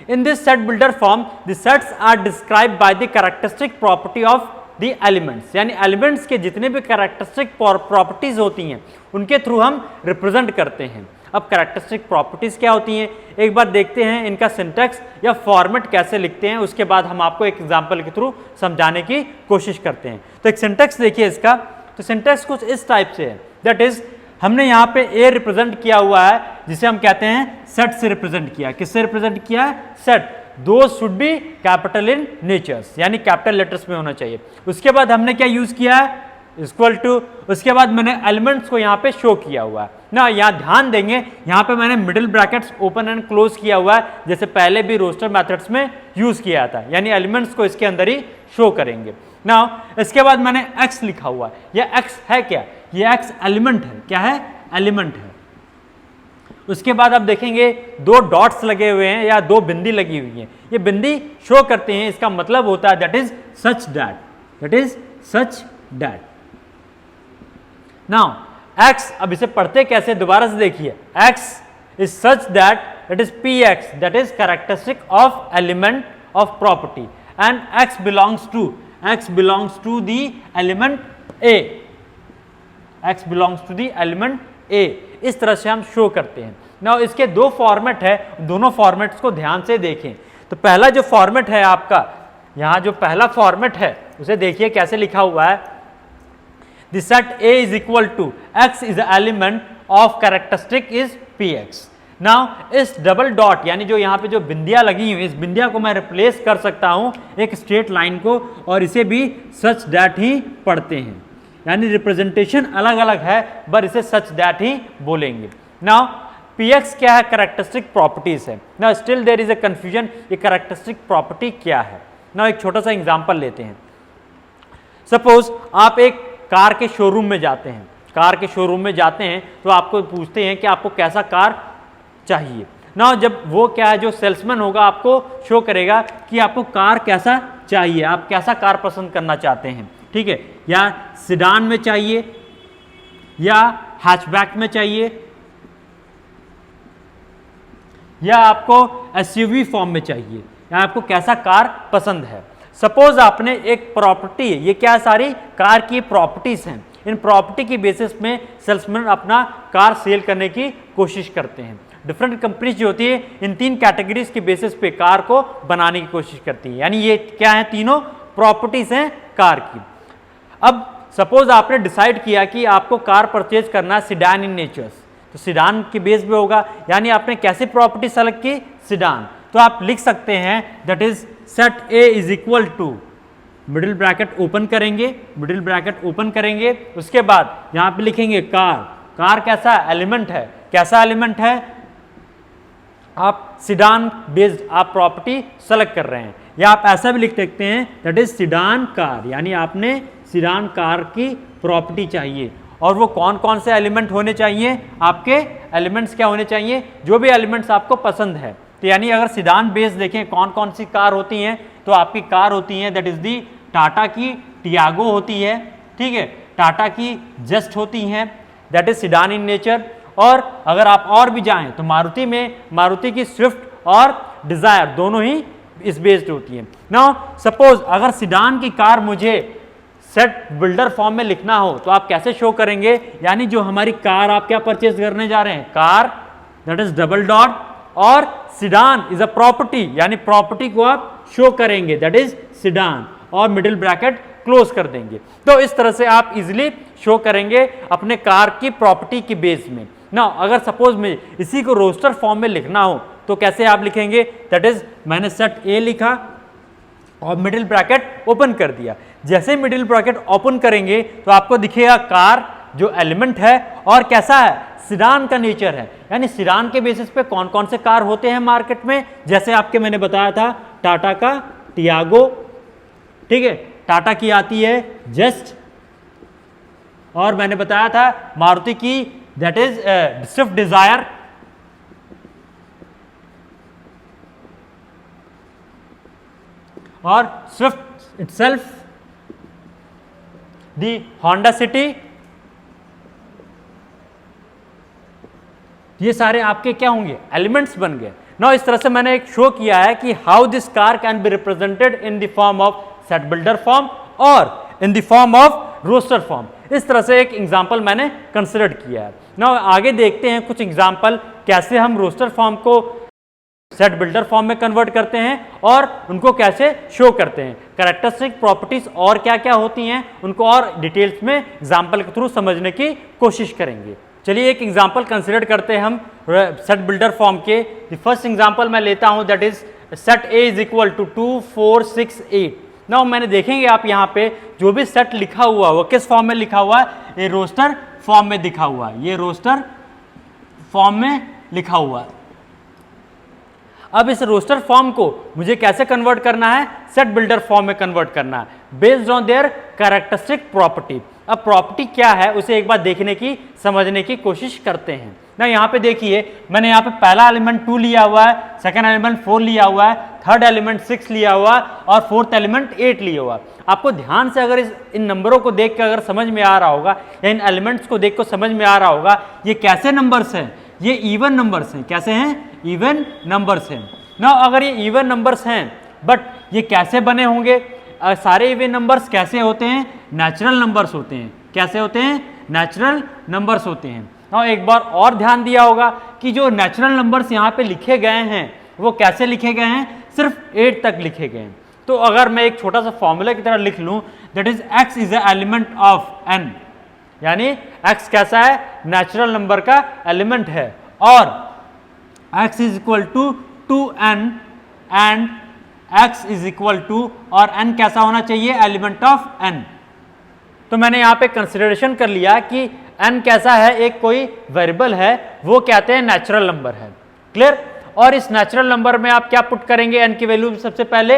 In this set builder form the sets are described by the characteristic property of the elements, यानी एलिमेंट्स के जितने भी कैरेक्टरिस्टिक प्रॉपर्टीज होती हैं उनके थ्रू हम रिप्रेजेंट करते हैं। अब कैरेक्टरिस्टिक प्रॉपर्टीज क्या होती हैं, एक बार देखते हैं इनका सिंटैक्स या फॉर्मेट कैसे लिखते हैं, उसके बाद हम आपको एक एग्जांपल के थ्रू समझाने की कोशिश करते हैं। तो एक सिंटैक्स देखिए इसका। तो सिंटैक्स कुछ इस टाइप से है, दैट इज हमने यहाँ पे ए रिप्रेजेंट किया हुआ है जिसे हम कहते हैं सेट से रिप्रेजेंट किया। किससे रिप्रेजेंट किया है? सेट। दो should be capital in nature's, यानी कैपिटल लेटर्स में होना चाहिए। उसके बाद हमने क्या यूज किया है? Equal to. उसके बाद मैंने एलिमेंट्स को यहाँ पे शो किया हुआ है ना। यहाँ ध्यान देंगे, यहाँ पे मैंने middle brackets open and close किया हुआ है जैसे पहले भी रोस्टर मेथड्स में यूज किया था, यानी एलिमेंट्स को इसके अंदर ही शो करेंगे ना। इसके बाद मैंने x लिखा हुआ है। यह x है क्या? ये x एलिमेंट है। क्या है? एलिमेंट है। उसके बाद आप देखेंगे दो डॉट्स लगे हुए हैं या दो बिंदी लगी हुई हैं। ये बिंदी शो करते हैं, इसका मतलब होता है that is such that, that is such that. Now x, अब इसे पढ़ते कैसे दोबारा से देखिए। x is such that, that is px, that is characteristic of element of property, and x belongs to the element a, x belongs to the element a। इस तरह से हम शो करते हैं। नाउ इसके दो फॉर्मेट है, दोनों फॉर्मेट्स को ध्यान से देखें। तो पहला जो फॉर्मेट है आपका, यहाँ जो पहला फॉर्मेट है उसे देखिए कैसे लिखा हुआ है। The set A is equal to x is the element of characteristic is px. Now इस डबल डॉट यानी जो यहाँ पे जो बिंदियाँ लगी हुई, इस बिंदिया को मैं रिप्लेस कर सकता हूँ एक स्ट्रेट लाइन को, और इसे भी सच दैट ही पढ़ते हैं, यानी रिप्रेजेंटेशन अलग अलग है पर इसे सच दैट ही बोलेंगे। नाउ px क्या है? कैरेक्टरिस्टिक प्रॉपर्टीज है ना। Still there is a confusion, ये कैरेक्टरिस्टिक प्रॉपर्टी क्या है ना। एक छोटा सा एग्जांपल लेते हैं। सपोज आप एक कार के शोरूम में जाते हैं, कार के शोरूम में जाते हैं तो आपको पूछते हैं कि आपको कैसा कार चाहिए ना। जब वो क्या है, जो सेल्समैन होगा आपको शो करेगा कि आपको कार कैसा चाहिए, आप कैसा कार पसंद करना चाहते हैं, ठीक है। या सिडान में चाहिए या हैचबैक में चाहिए या आपको एसयूवी फॉर्म में चाहिए, या आपको कैसा कार पसंद है। सपोज आपने एक प्रॉपर्टी, ये क्या सारी कार की प्रॉपर्टीज हैं, इन प्रॉपर्टी की बेसिस में सेल्समैन अपना कार सेल करने की कोशिश करते हैं। डिफरेंट कंपनीज जो होती है इन तीन कैटेगरीज के बेसिस पे कार को बनाने की कोशिश करती है, यानी ये क्या है? तीनों प्रॉपर्टीज हैं कार की। अब सपोज आपने डिसाइड किया कि आपको कार परचेज करना है सिडान इन नेचर्स, तो सिडान के बेस पे होगा, यानी आपने कैसी प्रॉपर्टी सेलेक्ट की? सिडान। तो आप लिख सकते हैं that is set A is equal to, middle bracket open करेंगे, मिडिल ब्रैकेट ओपन करेंगे, उसके बाद यहां पे लिखेंगे कार। कार कैसा एलिमेंट है? कैसा एलिमेंट है? आप सिडान बेस्ड आप प्रॉपर्टी सेलेक्ट कर रहे हैं, या आप ऐसा भी लिख सकते हैं दैट इज सिडान कार, यानी आपने सिडान कार की प्रॉपर्टी चाहिए। और वो कौन कौन से एलिमेंट होने चाहिए? आपके एलिमेंट्स क्या होने चाहिए? जो भी एलिमेंट्स आपको पसंद है। तो यानी अगर सिडान बेस देखें कौन कौन सी कार होती हैं, तो आपकी कार होती हैं दैट इज दी टाटा की टियागो होती है, ठीक है, टाटा की जस्ट होती हैं, that is sedan in nature. और अगर आप और भी जाएं तो मारुति में, मारुति की स्विफ्ट और डिजायर दोनों ही इस बेस्ड होती हैं। नाउ सपोज अगर सिडान की कार मुझे सेट बिल्डर फॉर्म में लिखना हो तो आप कैसे शो करेंगे? यानी जो हमारी कार आप क्या परचेज करने जा रहे हैं, car that is double dot, और सिडान इज अ प्रॉपर्टी, यानी प्रॉपर्टी को आप शो करेंगे दैट इज सिडान, और मिडिल ब्रैकेट क्लोज कर देंगे। तो इस तरह से आप इजिली शो करेंगे अपने कार की प्रॉपर्टी की बेस में ना। अगर सपोज में इसी को रोस्टर फॉर्म में लिखना हो तो कैसे आप लिखेंगे? दैट इज मैंने सेट A लिखा और मिडिल ब्रैकेट ओपन कर दिया। जैसे मिडिल ब्रैकेट ओपन करेंगे तो आपको दिखेगा कार जो एलिमेंट है और कैसा है? सिडान का नेचर है, यानी सिडान के बेसिस पे कौन कौन से कार होते हैं मार्केट में, जैसे आपके मैंने बताया था टाटा का टियागो, ठीक है, टाटा की आती है जस्ट, और मैंने बताया था मारुति की दैट इज स्विफ्ट डिजायर, और स्विफ्ट इटसेल्फ, दी होंडा सिटी। ये सारे आपके क्या होंगे? एलिमेंट्स बन गए ना। इस तरह से मैंने एक शो किया है कि how this car can be represented in the form of set builder form और in the form of roster form. इस तरह से एक एग्जांपल मैंने कंसिडर किया है ना। आगे देखते हैं कुछ एग्जांपल कैसे हम रोस्टर फॉर्म को सेट बिल्डर फॉर्म में कन्वर्ट करते हैं और उनको कैसे शो करते हैं। कैरेक्टरिस्टिक प्रॉपर्टीज और क्या क्या होती हैं उनको और डिटेल्स में एग्जांपल के थ्रू समझने की कोशिश करेंगे। चलिए एक एग्जांपल कंसिडर करते हैं हम सेट बिल्डर फॉर्म के। द फर्स्ट एग्जांपल मैं लेता हूं that is set A is equal to 2 4 6 8। Now मैंने देखेंगे आप यहाँ पे जो भी सेट लिखा हुआ है वो किस फॉर्म में लिखा हुआ है, ये रोस्टर फॉर्म में दिखा हुआ है, ये रोस्टर फॉर्म में लिखा हुआ है। अब इस रोस्टर फॉर्म को मुझे कैसे कन्वर्ट करना है, सेट बिल्डर फॉर्म में कन्वर्ट करना है based on their characteristic property. अब प्रॉपर्टी क्या है उसे एक बार देखने की समझने की कोशिश करते हैं ना। यहाँ पे देखिए मैंने यहाँ पे पहला एलिमेंट 2 लिया हुआ है, सेकंड एलिमेंट 4 लिया हुआ है, थर्ड एलिमेंट 6 लिया हुआ है और फोर्थ एलिमेंट 8 लिया हुआ है। आपको ध्यान से अगर इन नंबरों को देख कर अगर समझ में आ रहा होगा या इन एलिमेंट्स को देख कर समझ में आ रहा होगा ये कैसे नंबर्स हैं, ये इवन नंबर्स हैं। कैसे हैं, इवन नंबर्स हैं ना। अगर ये इवन नंबर्स हैं बट ये कैसे बने होंगे, सारे इवन नंबर्स कैसे होते हैं, नेचुरल नंबर्स होते हैं। कैसे होते हैं, नेचुरल नंबर्स होते हैं। और एक बार और ध्यान दिया होगा कि जो नेचुरल नंबर्स यहाँ पे लिखे गए हैं वो कैसे लिखे गए हैं, सिर्फ 8 तक लिखे गए हैं। तो अगर मैं एक छोटा सा फॉर्मूला की तरह लिख लूँ that is x is a element of n, यानी x कैसा है, नेचुरल नंबर का एलिमेंट है और x is equal to 2n and x is equal to और n कैसा होना चाहिए, एलिमेंट ऑफ n। तो मैंने यहाँ पे कंसिडरेशन कर लिया कि n कैसा है, एक कोई वेरिएबल है, वो कहते हैं नेचुरल नंबर है। क्लियर। और इस नेचुरल नंबर में आप क्या पुट करेंगे, n की वैल्यू सबसे पहले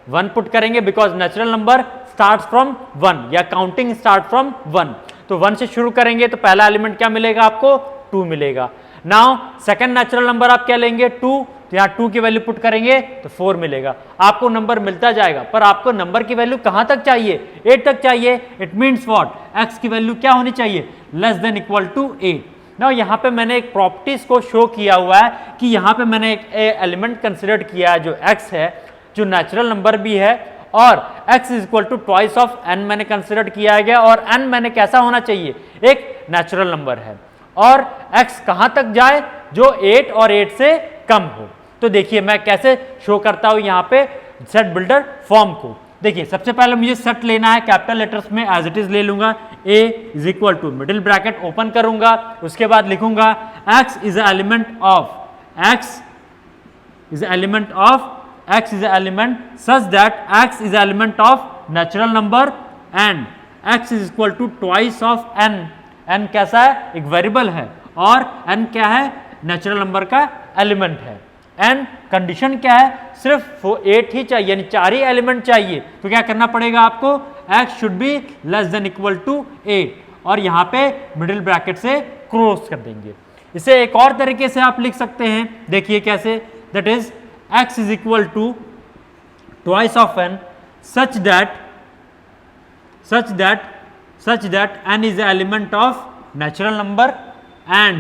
1 पुट करेंगे because natural number start from 1 या काउंटिंग स्टार्ट फ्रॉम 1। तो 1 से शुरू करेंगे तो पहला एलिमेंट क्या मिलेगा आपको, 2 मिलेगा। नाउ सेकंड नेचुरल नंबर आप क्या लेंगे, 2, तो यहाँ 2 की वैल्यू पुट करेंगे तो 4 मिलेगा। आपको नंबर मिलता जाएगा पर आपको नंबर की वैल्यू कहाँ तक चाहिए, 8 तक चाहिए। इट मीन्स व्हाट, x की वैल्यू क्या होनी चाहिए, less than equal to 8। Now यहाँ पे मैंने एक प्रॉपर्टीज को शो किया हुआ है कि यहाँ पे मैंने एक एलिमेंट कंसिडर किया है जो x है, जो नेचुरल नंबर भी है और x is equal to twice of n मैंने कंसिडर किया गया और n मैंने कैसा होना चाहिए, एक नेचुरल नंबर है और x कहाँ तक जाए, जो 8 और 8 से कम हो। तो देखिए मैं कैसे शो करता हूँ यहाँ पे सेट बिल्डर फॉर्म को। देखिए सबसे पहले मुझे सेट लेना है, कैपिटल लेटर्स में एज इट इज ले लूंगा, a is equal to middle bracket open करूंगा, उसके बाद लिखूंगा x is element of x is element of x is an element such that x is element of natural number and x is equal to twice of n। n कैसा है, एक variable है और n क्या है, natural number का element है। n condition क्या है, सिर्फ 8 ही चाहिए, यानी 4 ही एलिमेंट चाहिए। तो क्या करना पड़ेगा आपको, x should be less than equal to 8 और यहाँ पे मिडिल ब्रैकेट से क्रॉस कर देंगे। इसे एक और तरीके से आप लिख सकते हैं, देखिए कैसे, that is x is equal to twice of n such that n is the element of natural number and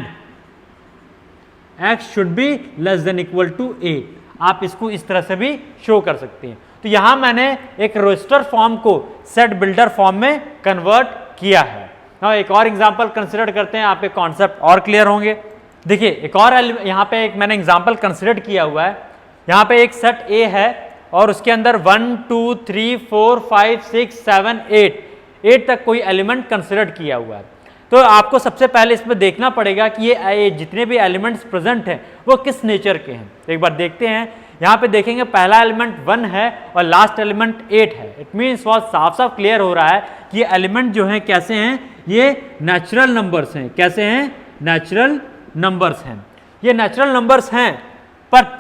x should be less than equal to 8। आप इसको इस तरह से भी शो कर सकते हैं। तो यहां मैंने एक रोस्टर फॉर्म को सेट बिल्डर फॉर्म में कन्वर्ट किया है। हाँ, एक और एग्जांपल कंसिडर करते हैं, आपके कॉन्सेप्ट और क्लियर होंगे। देखिए एक और यहाँ पे एक मैंने एग्जांपल कंसिडर किया हुआ है। यहाँ पे एक सेट A है और उसके अंदर 1 2 3 4 5 6 7 8 तक कोई एलिमेंट कंसिडर किया हुआ है। तो आपको सबसे पहले इसमें देखना पड़ेगा कि ये जितने भी एलिमेंट्स प्रेजेंट हैं वो किस नेचर के हैं। तो एक बार देखते हैं, यहाँ पे देखेंगे पहला एलिमेंट 1 है और लास्ट एलिमेंट 8 है। इट मीन्स बहुत साफ साफ क्लियर हो रहा है कि ये एलिमेंट जो हैं कैसे हैं, ये नेचुरल नंबर्स हैं। कैसे हैं, नेचुरल नंबर्स हैं। ये नेचुरल नंबर्स हैं पर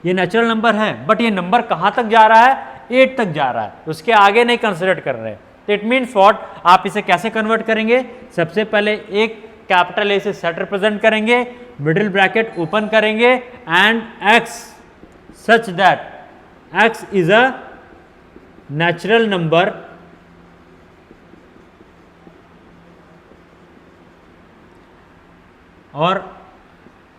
ये नेचुरल नंबर है बट ये नंबर कहाँ तक जा रहा है, 8 तक जा रहा है, उसके आगे नहीं कंसिडर कर रहे। तो इट मीन्स व्हाट, आप इसे कैसे कन्वर्ट करेंगे, सबसे पहले एक कैपिटल ए से सेट रिप्रेजेंट करेंगे, मिडिल ब्रैकेट ओपन करेंगे and x such that x is a natural number और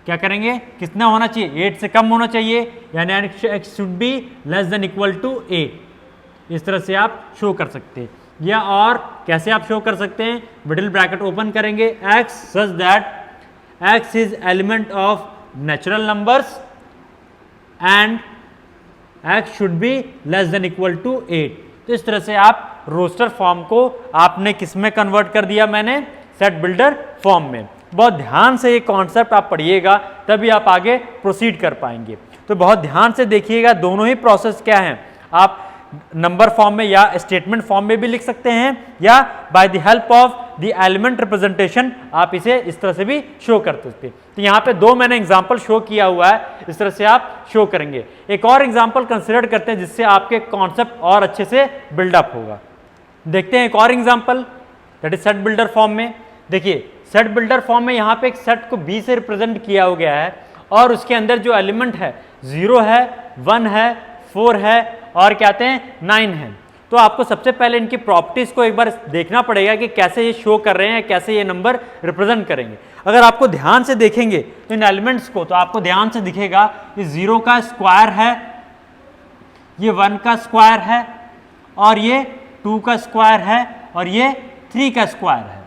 क्या करेंगे, कितना होना चाहिए, 8 से कम होना चाहिए, यानी x should be less than equal to 8। इस तरह से आप शो कर सकते हैं। या और कैसे आप शो कर सकते हैं, मिडिल ब्रैकेट ओपन करेंगे, x such that x is element of natural numbers and x should be less than equal to 8। तो इस तरह से आप रोस्टर फॉर्म को आपने किस में कन्वर्ट कर दिया, मैंने सेट बिल्डर फॉर्म में। बहुत ध्यान से ये कॉन्सेप्ट आप पढ़िएगा, तभी आप आगे प्रोसीड कर पाएंगे। तो बहुत ध्यान से देखिएगा, दोनों ही प्रोसेस क्या हैं, आप नंबर फॉर्म में या स्टेटमेंट फॉर्म में भी लिख सकते हैं, या by the help of the element representation आप इसे इस तरह से भी शो कर सकते हैं। तो यहाँ पे दो मैंने एग्जांपल शो किया हुआ है, इस तरह से आप शो करेंगे। एक और एग्जांपल कंसिडर करते हैं जिससे आपके कॉन्सेप्ट और अच्छे से बिल्डअप होगा। देखते हैं एक और example, that is set builder form में। देखिए सेट बिल्डर फॉर्म में यहाँ पे एक सेट को बी से रिप्रेजेंट किया हो गया है, और उसके अंदर जो एलिमेंट है 0 है, 1 है, 4 है और क्या कहते हैं 9 है। तो आपको सबसे पहले इनकी प्रॉपर्टीज को एक बार देखना पड़ेगा कि कैसे ये शो कर रहे हैं, कैसे ये नंबर रिप्रेजेंट करेंगे। अगर आपको ध्यान से देखेंगे तो इन एलिमेंट्स को, तो आपको ध्यान से दिखेगा कि 0 का स्क्वायर है, ये 1 का स्क्वायर है, और ये 2 का स्क्वायर है, और ये 3 का स्क्वायर है।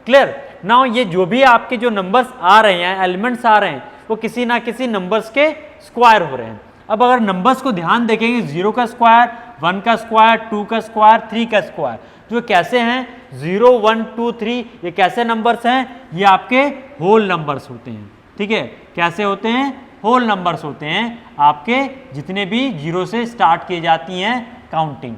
क्लियर? नाउ ये जो भी आपके जो नंबर्स आ रहे हैं, एलिमेंट्स आ रहे हैं, वो किसी ना किसी नंबर्स के स्क्वायर हो रहे हैं। अब अगर नंबर्स को ध्यान देखेंगे, 0 का स्क्वायर, 1 का स्क्वायर, 2 का स्क्वायर, 3 का स्क्वायर, जो कैसे हैं 0, 1, 2, 3, ये कैसे नंबर्स हैं, ये आपके होल नंबर्स होते हैं। ठीक है, कैसे होते हैं? होल नंबर्स होते हैं आपके, जितने भी 0 से स्टार्ट की जाती हैं काउंटिंग।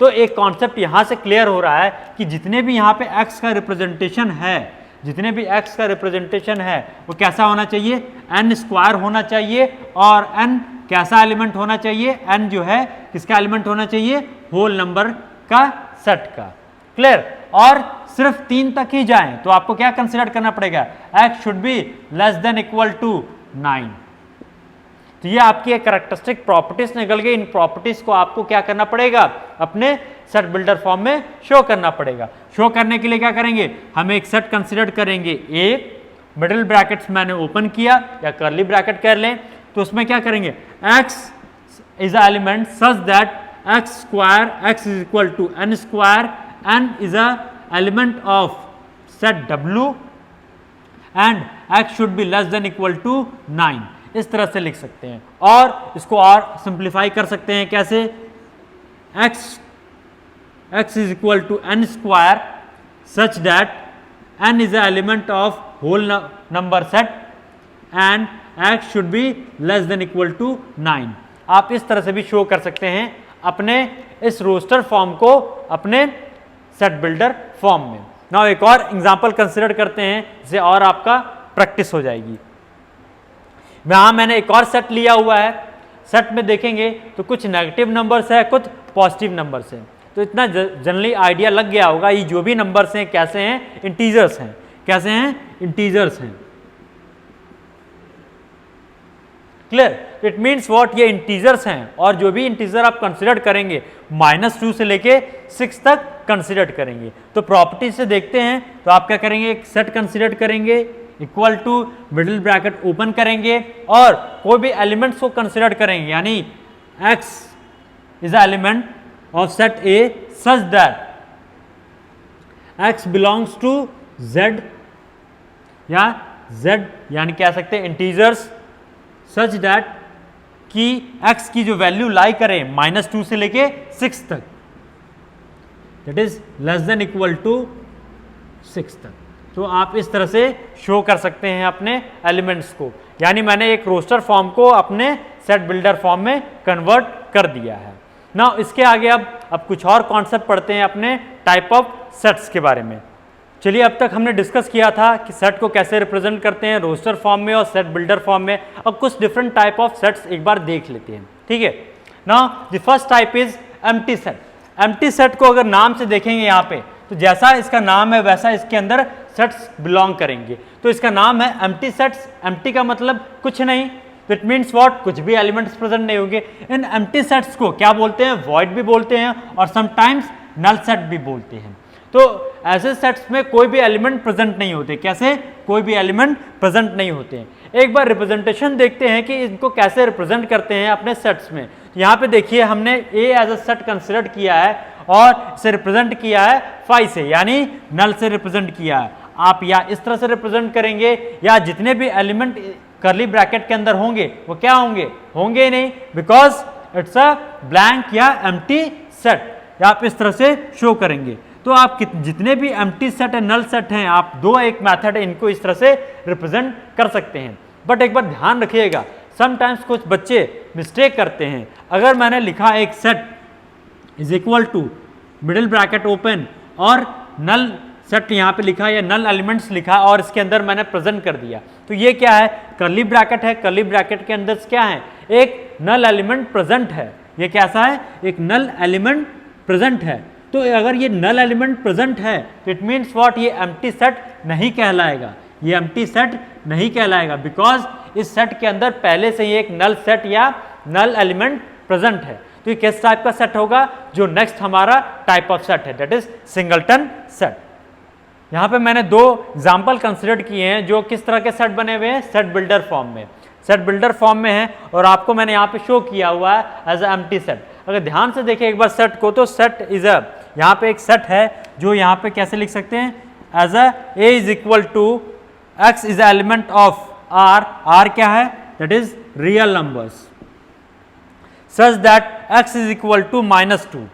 तो एक कॉन्सेप्ट यहां से क्लियर हो रहा है कि जितने भी यहाँ पे x का रिप्रेजेंटेशन है, जितने भी x का रिप्रेजेंटेशन है वो कैसा होना चाहिए, n स्क्वायर होना चाहिए, और n कैसा एलिमेंट होना चाहिए, n जो है किसका एलिमेंट होना चाहिए, होल नंबर का सेट का। क्लियर? और सिर्फ 3 तक ही जाएं तो आपको क्या कंसिडर करना पड़ेगा, x should be less than equal to 9। तो ये आपकी एक कैरेक्टरिस्टिक प्रॉपर्टीज निकल गई। इन प्रॉपर्टीज को आपको क्या करना पड़ेगा, अपने सेट बिल्डर फॉर्म में शो करना पड़ेगा। शो करने के लिए क्या करेंगे, हम एक सेट कंसिडर करेंगे, एक मिडिल ब्रैकेट्स मैंने ओपन किया या कर्ली ब्रैकेट कर लें, तो उसमें क्या करेंगे, x is a element such that x square x is equal to n square, n is a element of set w and x should be less than equal to 9। इस तरह से लिख सकते हैं, और इसको और सिंप्लीफाई कर सकते हैं कैसे, x is equal to n square such that n is a element of whole number set and x should be less than equal to 9। आप इस तरह से भी शो कर सकते हैं अपने इस रोस्टर फॉर्म को अपने सेट बिल्डर फॉर्म में। नाउ एक और एग्जांपल कंसिडर करते हैं, जिससे और आपका प्रैक्टिस हो जाएगी। यहाँ मैंने एक और सेट लिया हुआ है, सेट में देखेंगे तो कुछ नेगेटिव नंबर्स है, कुछ पॉजिटिव नंबर्स हैं। तो इतना जनरली आइडिया लग गया होगा ये जो भी नंबर्स हैं कैसे हैं, इंटीजर्स हैं। कैसे हैं? इंटीजर्स हैं। क्लियर? इट मीन्स व्हाट, ये इंटीजर्स हैं, और जो भी इंटीजर आप कंसिडर करेंगे -2 से लेके 6 तक कंसिडर करेंगे। तो प्रॉपर्टी से देखते हैं, तो आप क्या करेंगे, एक सेट कंसिडर करेंगे equal to middle bracket open करेंगे, और कोई भी एलिमेंट्स को कंसिडर करेंगे, यानी x is a element of set A such that x belongs to z, या z यानी कह सकते हैं इंटीजर्स सच दैट कि x की जो वैल्यू लाई करे -2 से लेके 6 तक, that is less than equal to 6 तक। तो आप इस तरह से शो कर सकते हैं अपने एलिमेंट्स को, यानी मैंने एक रोस्टर फॉर्म को अपने सेट बिल्डर फॉर्म में कन्वर्ट कर दिया है। ना इसके आगे अब कुछ और कॉन्सेप्ट पढ़ते हैं अपने टाइप ऑफ सेट्स के बारे में। चलिए, अब तक हमने डिस्कस किया था कि सेट को कैसे रिप्रेजेंट करते हैं रोस्टर फॉर्म में और सेट बिल्डर फॉर्म में। अब कुछ डिफरेंट टाइप ऑफ सेट्स एक बार देख लेते हैं। ठीक है, now the first type is empty set. Empty set को अगर नाम से देखेंगे यहाँ पे, तो जैसा इसका नाम है वैसा इसके अंदर सेट्स बिलोंग करेंगे। तो इसका नाम है एम्प्टी सेट्स। एम्प्टी का मतलब कुछ नहीं, तो इट मीन्स व्हाट, कुछ भी एलिमेंट्स प्रेजेंट नहीं होंगे। इन एम्प्टी सेट्स को क्या बोलते हैं, वॉइड भी बोलते हैं, और समटाइम्स नल सेट भी बोलते हैं। तो ऐसे सेट्स में कोई भी एलिमेंट प्रेजेंट नहीं होते। कैसे? कोई भी एलिमेंट प्रेजेंट नहीं होते हैं। एक बार रिप्रेजेंटेशन देखते हैं कि इनको कैसे रिप्रेजेंट करते हैं अपने सेट्स में। यहाँ पे देखिए, हमने ए एज अ सेट कंसिडर किया है और इसे रिप्रेजेंट किया है 5 से, यानी नल से रिप्रेजेंट किया है। आप या इस तरह से रिप्रेजेंट करेंगे, या जितने भी एलिमेंट कर्ली ब्रैकेट के अंदर होंगे वो क्या होंगे, होंगे नहीं, बिकॉज इट्स अ ब्लैंक या एम्प्टी सेट। या आप इस तरह से शो करेंगे। तो तो आप जितने भी एम्प्टी सेट है, नल सेट हैं, आप दो एक मेथड है इनको इस तरह से रिप्रेजेंट कर सकते हैं। बट एक बार ध्यान रखिएगा, समटाइम्स कुछ बच्चे मिस्टेक करते हैं। अगर मैंने लिखा एक set is equal to middle bracket open और नल सेट यहाँ पे लिखा या नल एलिमेंट्स लिखा और इसके अंदर मैंने प्रेजेंट कर दिया, तो ये क्या है, कर्ली ब्रैकेट है। कर्ली ब्रैकेट के अंदर क्या है, एक नल एलिमेंट प्रेजेंट है। ये कैसा है, एक नल एलिमेंट प्रेजेंट है। तो अगर ये नल एलिमेंट प्रेजेंट है तो इट मीन्स व्हाट, ये एम्प्टी सेट नहीं कहलाएगा, ये एम्प्टी सेट नहीं कहलाएगा, बिकॉज इस सेट के अंदर पहले से ही एक नल सेट या नल एलिमेंट प्रेजेंट है। तो ये किस टाइप का सेट होगा, जो नेक्स्ट हमारा टाइप ऑफ सेट है, दैट इज सिंगलटन सेट। यहाँ पे मैंने दो एग्जाम्पल कंसिडर किए हैं जो किस तरह के सेट बने हुए हैं, सेट बिल्डर फॉर्म में, सेट बिल्डर फॉर्म में है, और आपको मैंने यहाँ पे शो किया हुआ है एज एम्प्टी सेट। अगर ध्यान से देखें एक बार सेट को, तो सेट इज अ, यहाँ पे एक सेट है जो यहाँ पे कैसे लिख सकते हैं, as A is equal to x is element of R, R क्या है, that is real numbers, such that x is equal to -2।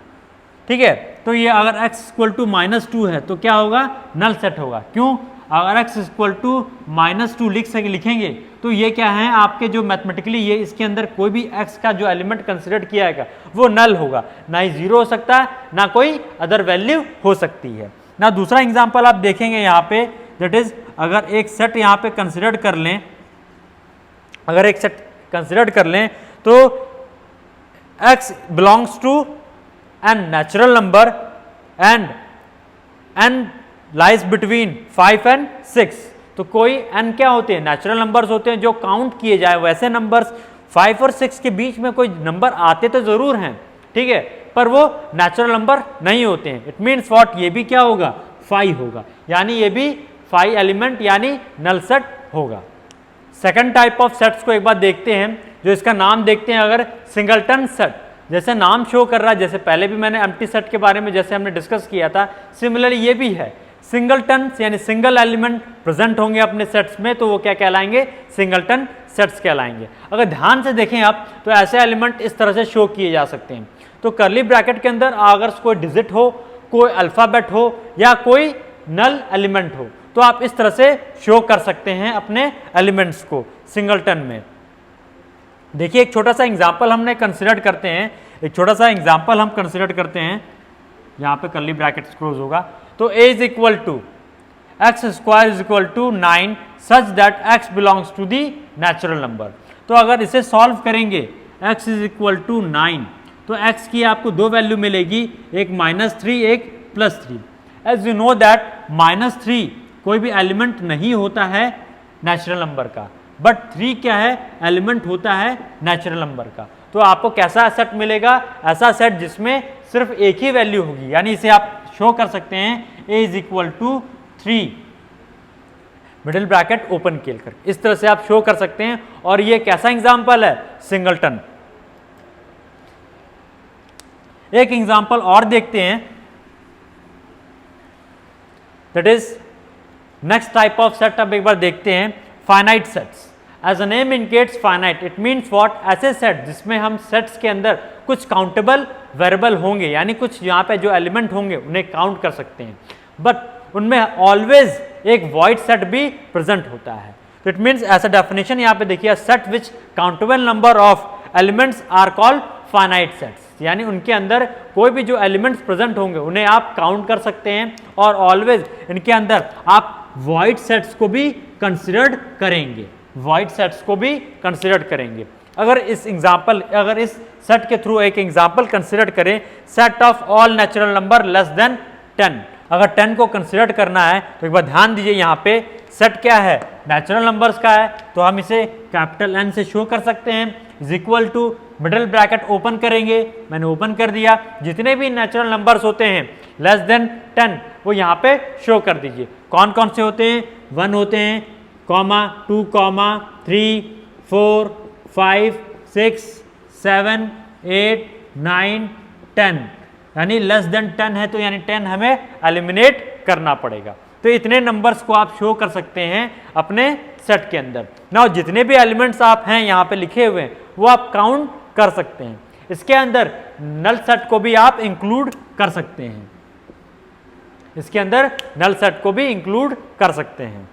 ठीक है, तो ये अगर x इक्वल टू -2 है तो क्या होगा, नल सेट होगा। क्यों, अगर x इक्वल टू -2 लिखेंगे तो ये क्या है, आपके जो मैथमेटिकली ये इसके अंदर कोई भी x का जो एलिमेंट कंसिडर किया जाएगा वो नल होगा, ना ही जीरो हो सकता है, ना कोई अदर वैल्यू हो सकती है ना। दूसरा एग्जाम्पल आप देखेंगे यहाँ पे, दैट इज अगर एक सेट यहाँ पे कंसिडर कर लें, अगर एक सेट कंसिडर कर लें तो x belongs to an natural number and n lies between 5 and 6। तो कोई n क्या होते हैं, नेचुरल नंबर्स होते हैं जो काउंट किए जाए, वैसे नंबर्स 5 और 6 के बीच में कोई नंबर आते तो जरूर हैं, ठीक है, पर वो नेचुरल नंबर नहीं होते हैं। इट मीन्स व्हाट, ये भी क्या होगा, 5 होगा, यानी ये भी 5 एलिमेंट यानी नल सेट होगा। सेकंड टाइप ऑफ सेट्स को एक बार देखते हैं, जो इसका नाम देखते हैं, अगर सिंगलटन सेट, जैसे नाम शो कर रहा है, जैसे पहले भी मैंने एम्प्टी सेट के बारे में जैसे हमने डिस्कस किया था, सिमिलरली ये भी है, सिंगलटन यानी सिंगल एलिमेंट प्रेजेंट होंगे अपने सेट्स में, तो वो क्या कहलाएंगे, सिंगलटन सेट्स कहलाएंगे। अगर ध्यान से देखें आप तो ऐसे एलिमेंट इस तरह से शो किए जा सकते हैं। तो कर्ली ब्रैकेट के अंदर अगर कोई डिजिट हो, कोई अल्फाबेट हो या कोई नल एलिमेंट हो, तो आप इस तरह से शो कर सकते हैं अपने एलिमेंट्स को सिंगलटन में। देखिए एक छोटा सा एग्जाम्पल हमने कंसिडर करते हैं, एक छोटा सा एग्जाम्पल हम कंसिडर करते हैं, यहाँ पे कर्ली ब्रैकेट क्लोज होगा, तो a is equal to x square is equal to 9 such that x belongs to the natural number. तो अगर इसे सॉल्व करेंगे x इज इक्वल टू 9, तो x की आपको दो वैल्यू मिलेगी, एक -3 एक +3। एज यू नो दैट -3 कोई भी एलिमेंट नहीं होता है नेचुरल नंबर का, बट 3 क्या है, एलिमेंट होता है नेचुरल नंबर का। तो आपको कैसा सेट मिलेगा, ऐसा सेट जिसमें सिर्फ एक ही वैल्यू होगी, यानी इसे आप शो कर सकते हैं a is equal to 3 middle bracket open किए कर, इस तरह से आप शो कर सकते हैं। और ये कैसा एग्जाम्पल है, सिंगलटन। एक एग्जाम्पल और देखते हैं, that is next type of set. अब एक बार देखते हैं finite sets. As a name indicates finite, it means what, ऐसे सेट जिसमें हम सेट्स के अंदर कुछ काउंटेबल वेरिएबल होंगे, यानी कुछ यहाँ पे जो एलिमेंट होंगे उन्हें काउंट कर सकते हैं, बट उनमें ऑलवेज एक वॉइड सेट भी प्रेजेंट होता है। तो इट मीन्स ऐसा डेफिनेशन यहाँ पे देखिए, set which countable number of elements are called finite sets, यानी उनके अंदर कोई भी जो एलिमेंट्स प्रेजेंट होंगे उन्हें आप काउंट कर सकते हैं, और ऑलवेज इनके अंदर आप वॉइड सेट्स को भी कंसिडर करेंगे, वॉइड सेट्स को भी कंसिडर करेंगे। अगर इस सेट के थ्रू एक एग्जाम्पल कंसिडर करें, set of all natural number less than 10, अगर 10 को कंसिडर करना है तो एक बार ध्यान दीजिए, यहाँ पे सेट क्या है, नेचुरल नंबर्स का है, तो हम इसे कैपिटल N से शो कर सकते हैं, is equal to middle bracket open करेंगे, मैंने ओपन कर दिया, जितने भी नेचुरल नंबर्स होते हैं लेस देन 10 वो यहाँ पे शो कर दीजिए। कौन कौन से होते हैं, 1 होते हैं, कॉमा 2, कॉमा 3, 4, 5, 6, 7, 8, 9, 10, यानी लेस देन 10 है तो यानी 10 हमें एलिमिनेट करना पड़ेगा। तो इतने नंबर्स को आप शो कर सकते हैं अपने सेट के अंदर। नाउ जितने भी एलिमेंट्स आप हैं यहाँ पे लिखे हुए हैं वो आप काउंट कर सकते हैं, इसके अंदर नल सेट को भी आप इंक्लूड कर सकते हैं। इसके अंदर नल सेट को भी इंक्लूड कर सकते हैं।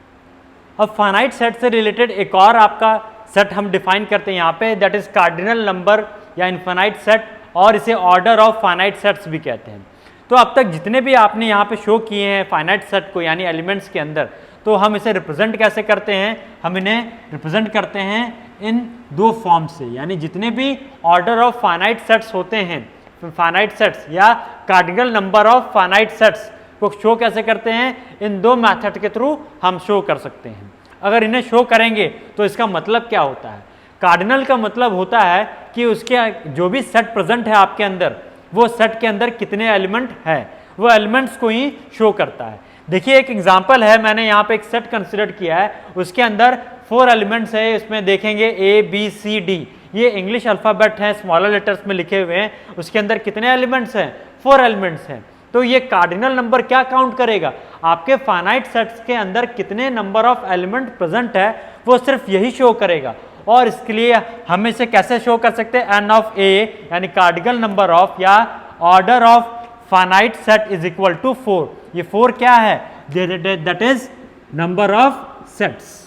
अब फाइनाइट सेट से रिलेटेड एक और आपका सेट हम डिफाइन करते हैं यहाँ पे, दैट इज कार्डिनल नंबर या इनफाइनाइट सेट, और इसे ऑर्डर ऑफ फाइनाइट सेट्स भी कहते हैं। तो अब तक जितने भी आपने यहाँ पे शो किए हैं फाइनाइट सेट को यानी एलिमेंट्स के अंदर, तो हम इसे रिप्रेजेंट कैसे करते हैं? हम इन्हें रिप्रेजेंट करते हैं इन दो फॉर्म से, यानी जितने भी ऑर्डर ऑफ फाइनाइट सेट्स होते हैं, फाइनाइट सेट्स या cardinal number of finite sets को शो कैसे करते हैं? इन दो मेथड के थ्रू हम शो कर सकते हैं। अगर इन्हें शो करेंगे तो इसका मतलब क्या होता है? कार्डिनल का मतलब होता है कि उसके जो भी सेट प्रेजेंट है आपके अंदर, वो सेट के अंदर कितने एलिमेंट है, वो एलिमेंट्स को ही शो करता है। देखिए एक एग्जांपल है, मैंने यहाँ पे एक सेट कंसिडर किया है, उसके अंदर 4 एलिमेंट्स है, इसमें देखेंगे A B C D, ये इंग्लिश अल्फ़ाबेट हैं, स्मॉलर लेटर्स में लिखे हुए हैं। उसके अंदर कितने एलिमेंट्स हैं? 4 एलिमेंट्स हैं। तो ये कार्डिनल नंबर क्या काउंट करेगा? आपके फाइनाइट सेट्स के अंदर कितने नंबर ऑफ एलिमेंट प्रेजेंट है, वो सिर्फ यही शो करेगा। और इसके लिए हम इसे कैसे शो कर सकते हैं? n ऑफ a यानी कार्डिनल नंबर ऑफ या order of finite set is equal to 4। ये 4 क्या है? That is number of sets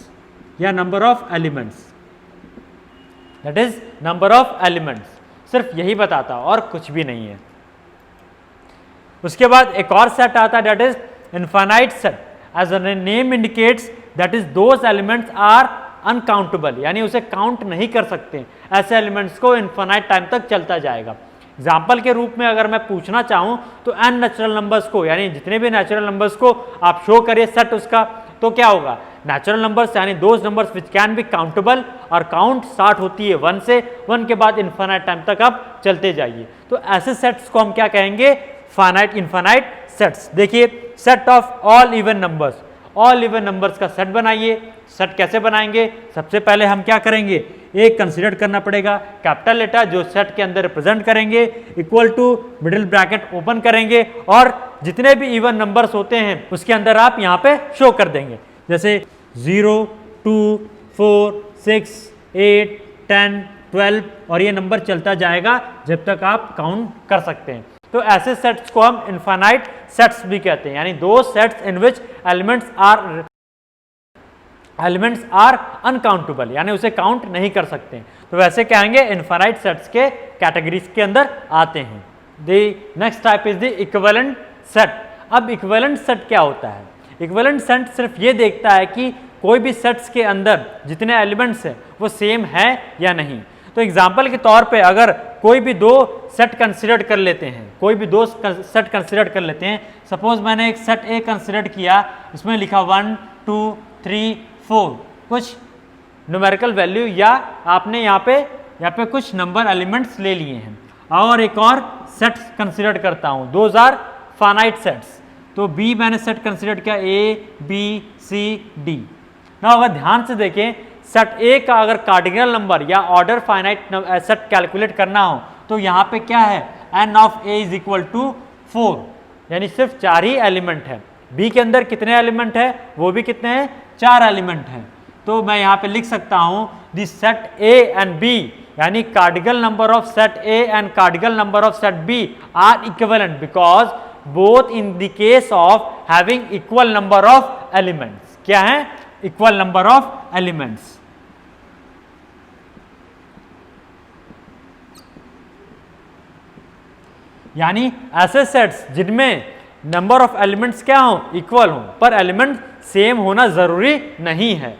या number of elements, that is number of elements. सिर्फ यही बताता और कुछ भी नहीं है। उसके बाद एक और सेट आता है, that is infinite set. As the name indicates that is those elements are uncountable, यानी उसे काउंट नहीं कर सकते। ऐसे एलिमेंट्स को इनफाइनाइट टाइम तक चलता जाएगा। एग्जाम्पल के रूप में अगर मैं पूछना चाहूँ तो n नेचुरल नंबर्स को, यानी जितने भी नेचुरल नंबर्स को आप शो करिए सेट उसका, तो क्या होगा? नेचुरल नंबर्स यानी those numbers which can be countable, और काउंट स्टार्ट होती है 1 से, 1 के बाद इनफाइनाइट टाइम तक आप चलते जाइए। तो ऐसे सेट्स को हम क्या कहेंगे? Finite infinite sets. देखिए set of all even numbers, all even numbers का सेट बनाइए। सेट कैसे बनाएंगे? सबसे पहले हम क्या करेंगे? एक कंसीडर करना पड़ेगा कैपिटल लेटर जो सेट के अंदर रिप्रेजेंट करेंगे, equal to middle bracket open करेंगे, और जितने भी इवन नंबर्स होते हैं उसके अंदर आप यहाँ पे शो कर देंगे, जैसे 0 2 4 6 8 10 12, और ये नंबर चलता जाएगा जब तक आप काउंट कर सकते हैं। तो ऐसे सेट्स को हम इनफाइनाइट सेट्स भी कहते हैं, यानी दो sets in which elements are uncountable, यानी उसे काउंट नहीं कर सकते। तो वैसे कहेंगे इनफाइनाइट सेट्स के कैटेगरीज के अंदर आते हैं। The next type is the equivalent set. अब इक्विवेलेंट सेट क्या होता है? इक्विवेलेंट सेट सिर्फ ये देखता है कि कोई भी सेट्स के अंदर जितने एलिमेंट्स हैं वो सेम है या नहीं। तो एग्जाम्पल के तौर पे अगर कोई भी दो सेट कंसिडर कर लेते हैं, कोई भी दो सेट कंसिडर कर लेते हैं, सपोज मैंने एक सेट ए कंसिडर किया, इसमें लिखा 1 2 3 4, कुछ न्यूमेरिकल वैल्यू या आपने यहाँ पे कुछ नंबर एलिमेंट्स ले लिए हैं, और एक और सेट कंसिडर करता हूँ, दोज आर फाइनाइट सेट्स। तो बी मैंने सेट कंसिडर किया, ए बी सी डी। ना अगर ध्यान से देखें, सेट ए का अगर कार्डिनल नंबर या ऑर्डर फाइनाइट सेट कैलकुलेट करना हो तो यहाँ पे क्या है? n of a is equal to 4, यानी सिर्फ 4 ही एलिमेंट है। बी के अंदर कितने एलिमेंट है? वो भी कितने हैं? 4 एलिमेंट हैं। तो मैं यहाँ पे लिख सकता हूँ the set A and B, यानी cardinal number of set A and cardinal number of set B are equivalent because both in the case of having equal number of elements. क्या है? Equal number of elements. यानी ऐसे sets जिनमें number of elements क्या हो? Equal हो, पर element same होना जरूरी नहीं है।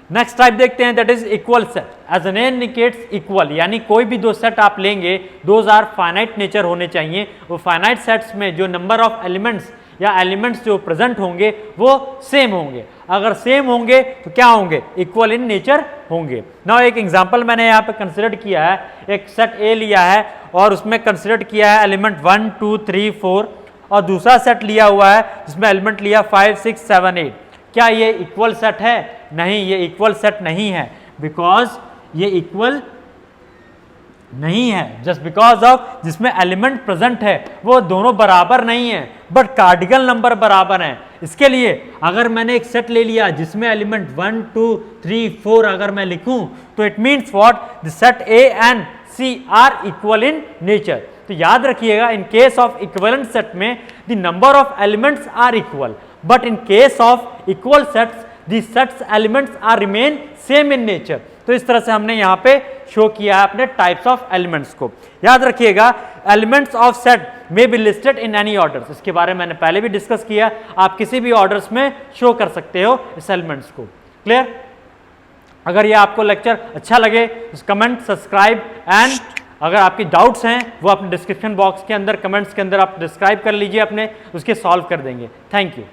नेक्स्ट टाइप देखते हैं, that is equal set. As an indicates equal, यानी कोई भी दो सेट आप लेंगे, दोज आर फाइनाइट नेचर होने चाहिए। वो फाइनाइट सेट्स में जो नंबर ऑफ एलिमेंट्स या एलिमेंट्स जो प्रेजेंट होंगे वो सेम होंगे। अगर सेम होंगे तो क्या होंगे? इक्वल इन नेचर होंगे। नाउ एक एग्जांपल मैंने यहाँ पे कंसिडर किया है, एक सेट ए लिया है और उसमें कंसिडर किया है एलिमेंट 1 2 3 4, और दूसरा सेट लिया हुआ है जिसमें एलिमेंट लिया 5 6 7 8। क्या ये इक्वल सेट है? नहीं, ये इक्वल सेट नहीं है, बिकॉज ये इक्वल नहीं है, जस्ट बिकॉज ऑफ जिसमें एलिमेंट प्रेजेंट है वो दोनों बराबर नहीं है, बट कार्डिनल नंबर बराबर हैं। इसके लिए अगर मैंने एक सेट ले लिया जिसमें एलिमेंट 1 2 3 4 अगर मैं लिखूं, तो it means what? The set A and C are equal in nature. तो याद रखिएगा in case of equivalent set में the number of elements are equal, but in case of equal sets the sets elements are remain same in nature. तो इस तरह से हमने यहाँ पे शो किया है अपने टाइप्स ऑफ एलिमेंट्स को। याद रखिएगा elements of set may be listed in any orders, इसके बारे में मैंने पहले भी डिस्कस किया, आप किसी भी ऑर्डर्स में शो कर सकते हो इस एलिमेंट्स को। क्लियर? अगर ये आपको लेक्चर अच्छा लगे तो कमेंट, सब्सक्राइब एंड अगर आपकी डाउट्स हैं वो अपने डिस्क्रिप्शन बॉक्स के अंदर कमेंट्स के अंदर आप डिस्क्राइब कर लीजिए अपने, उसके सॉल्व कर देंगे। Thank you.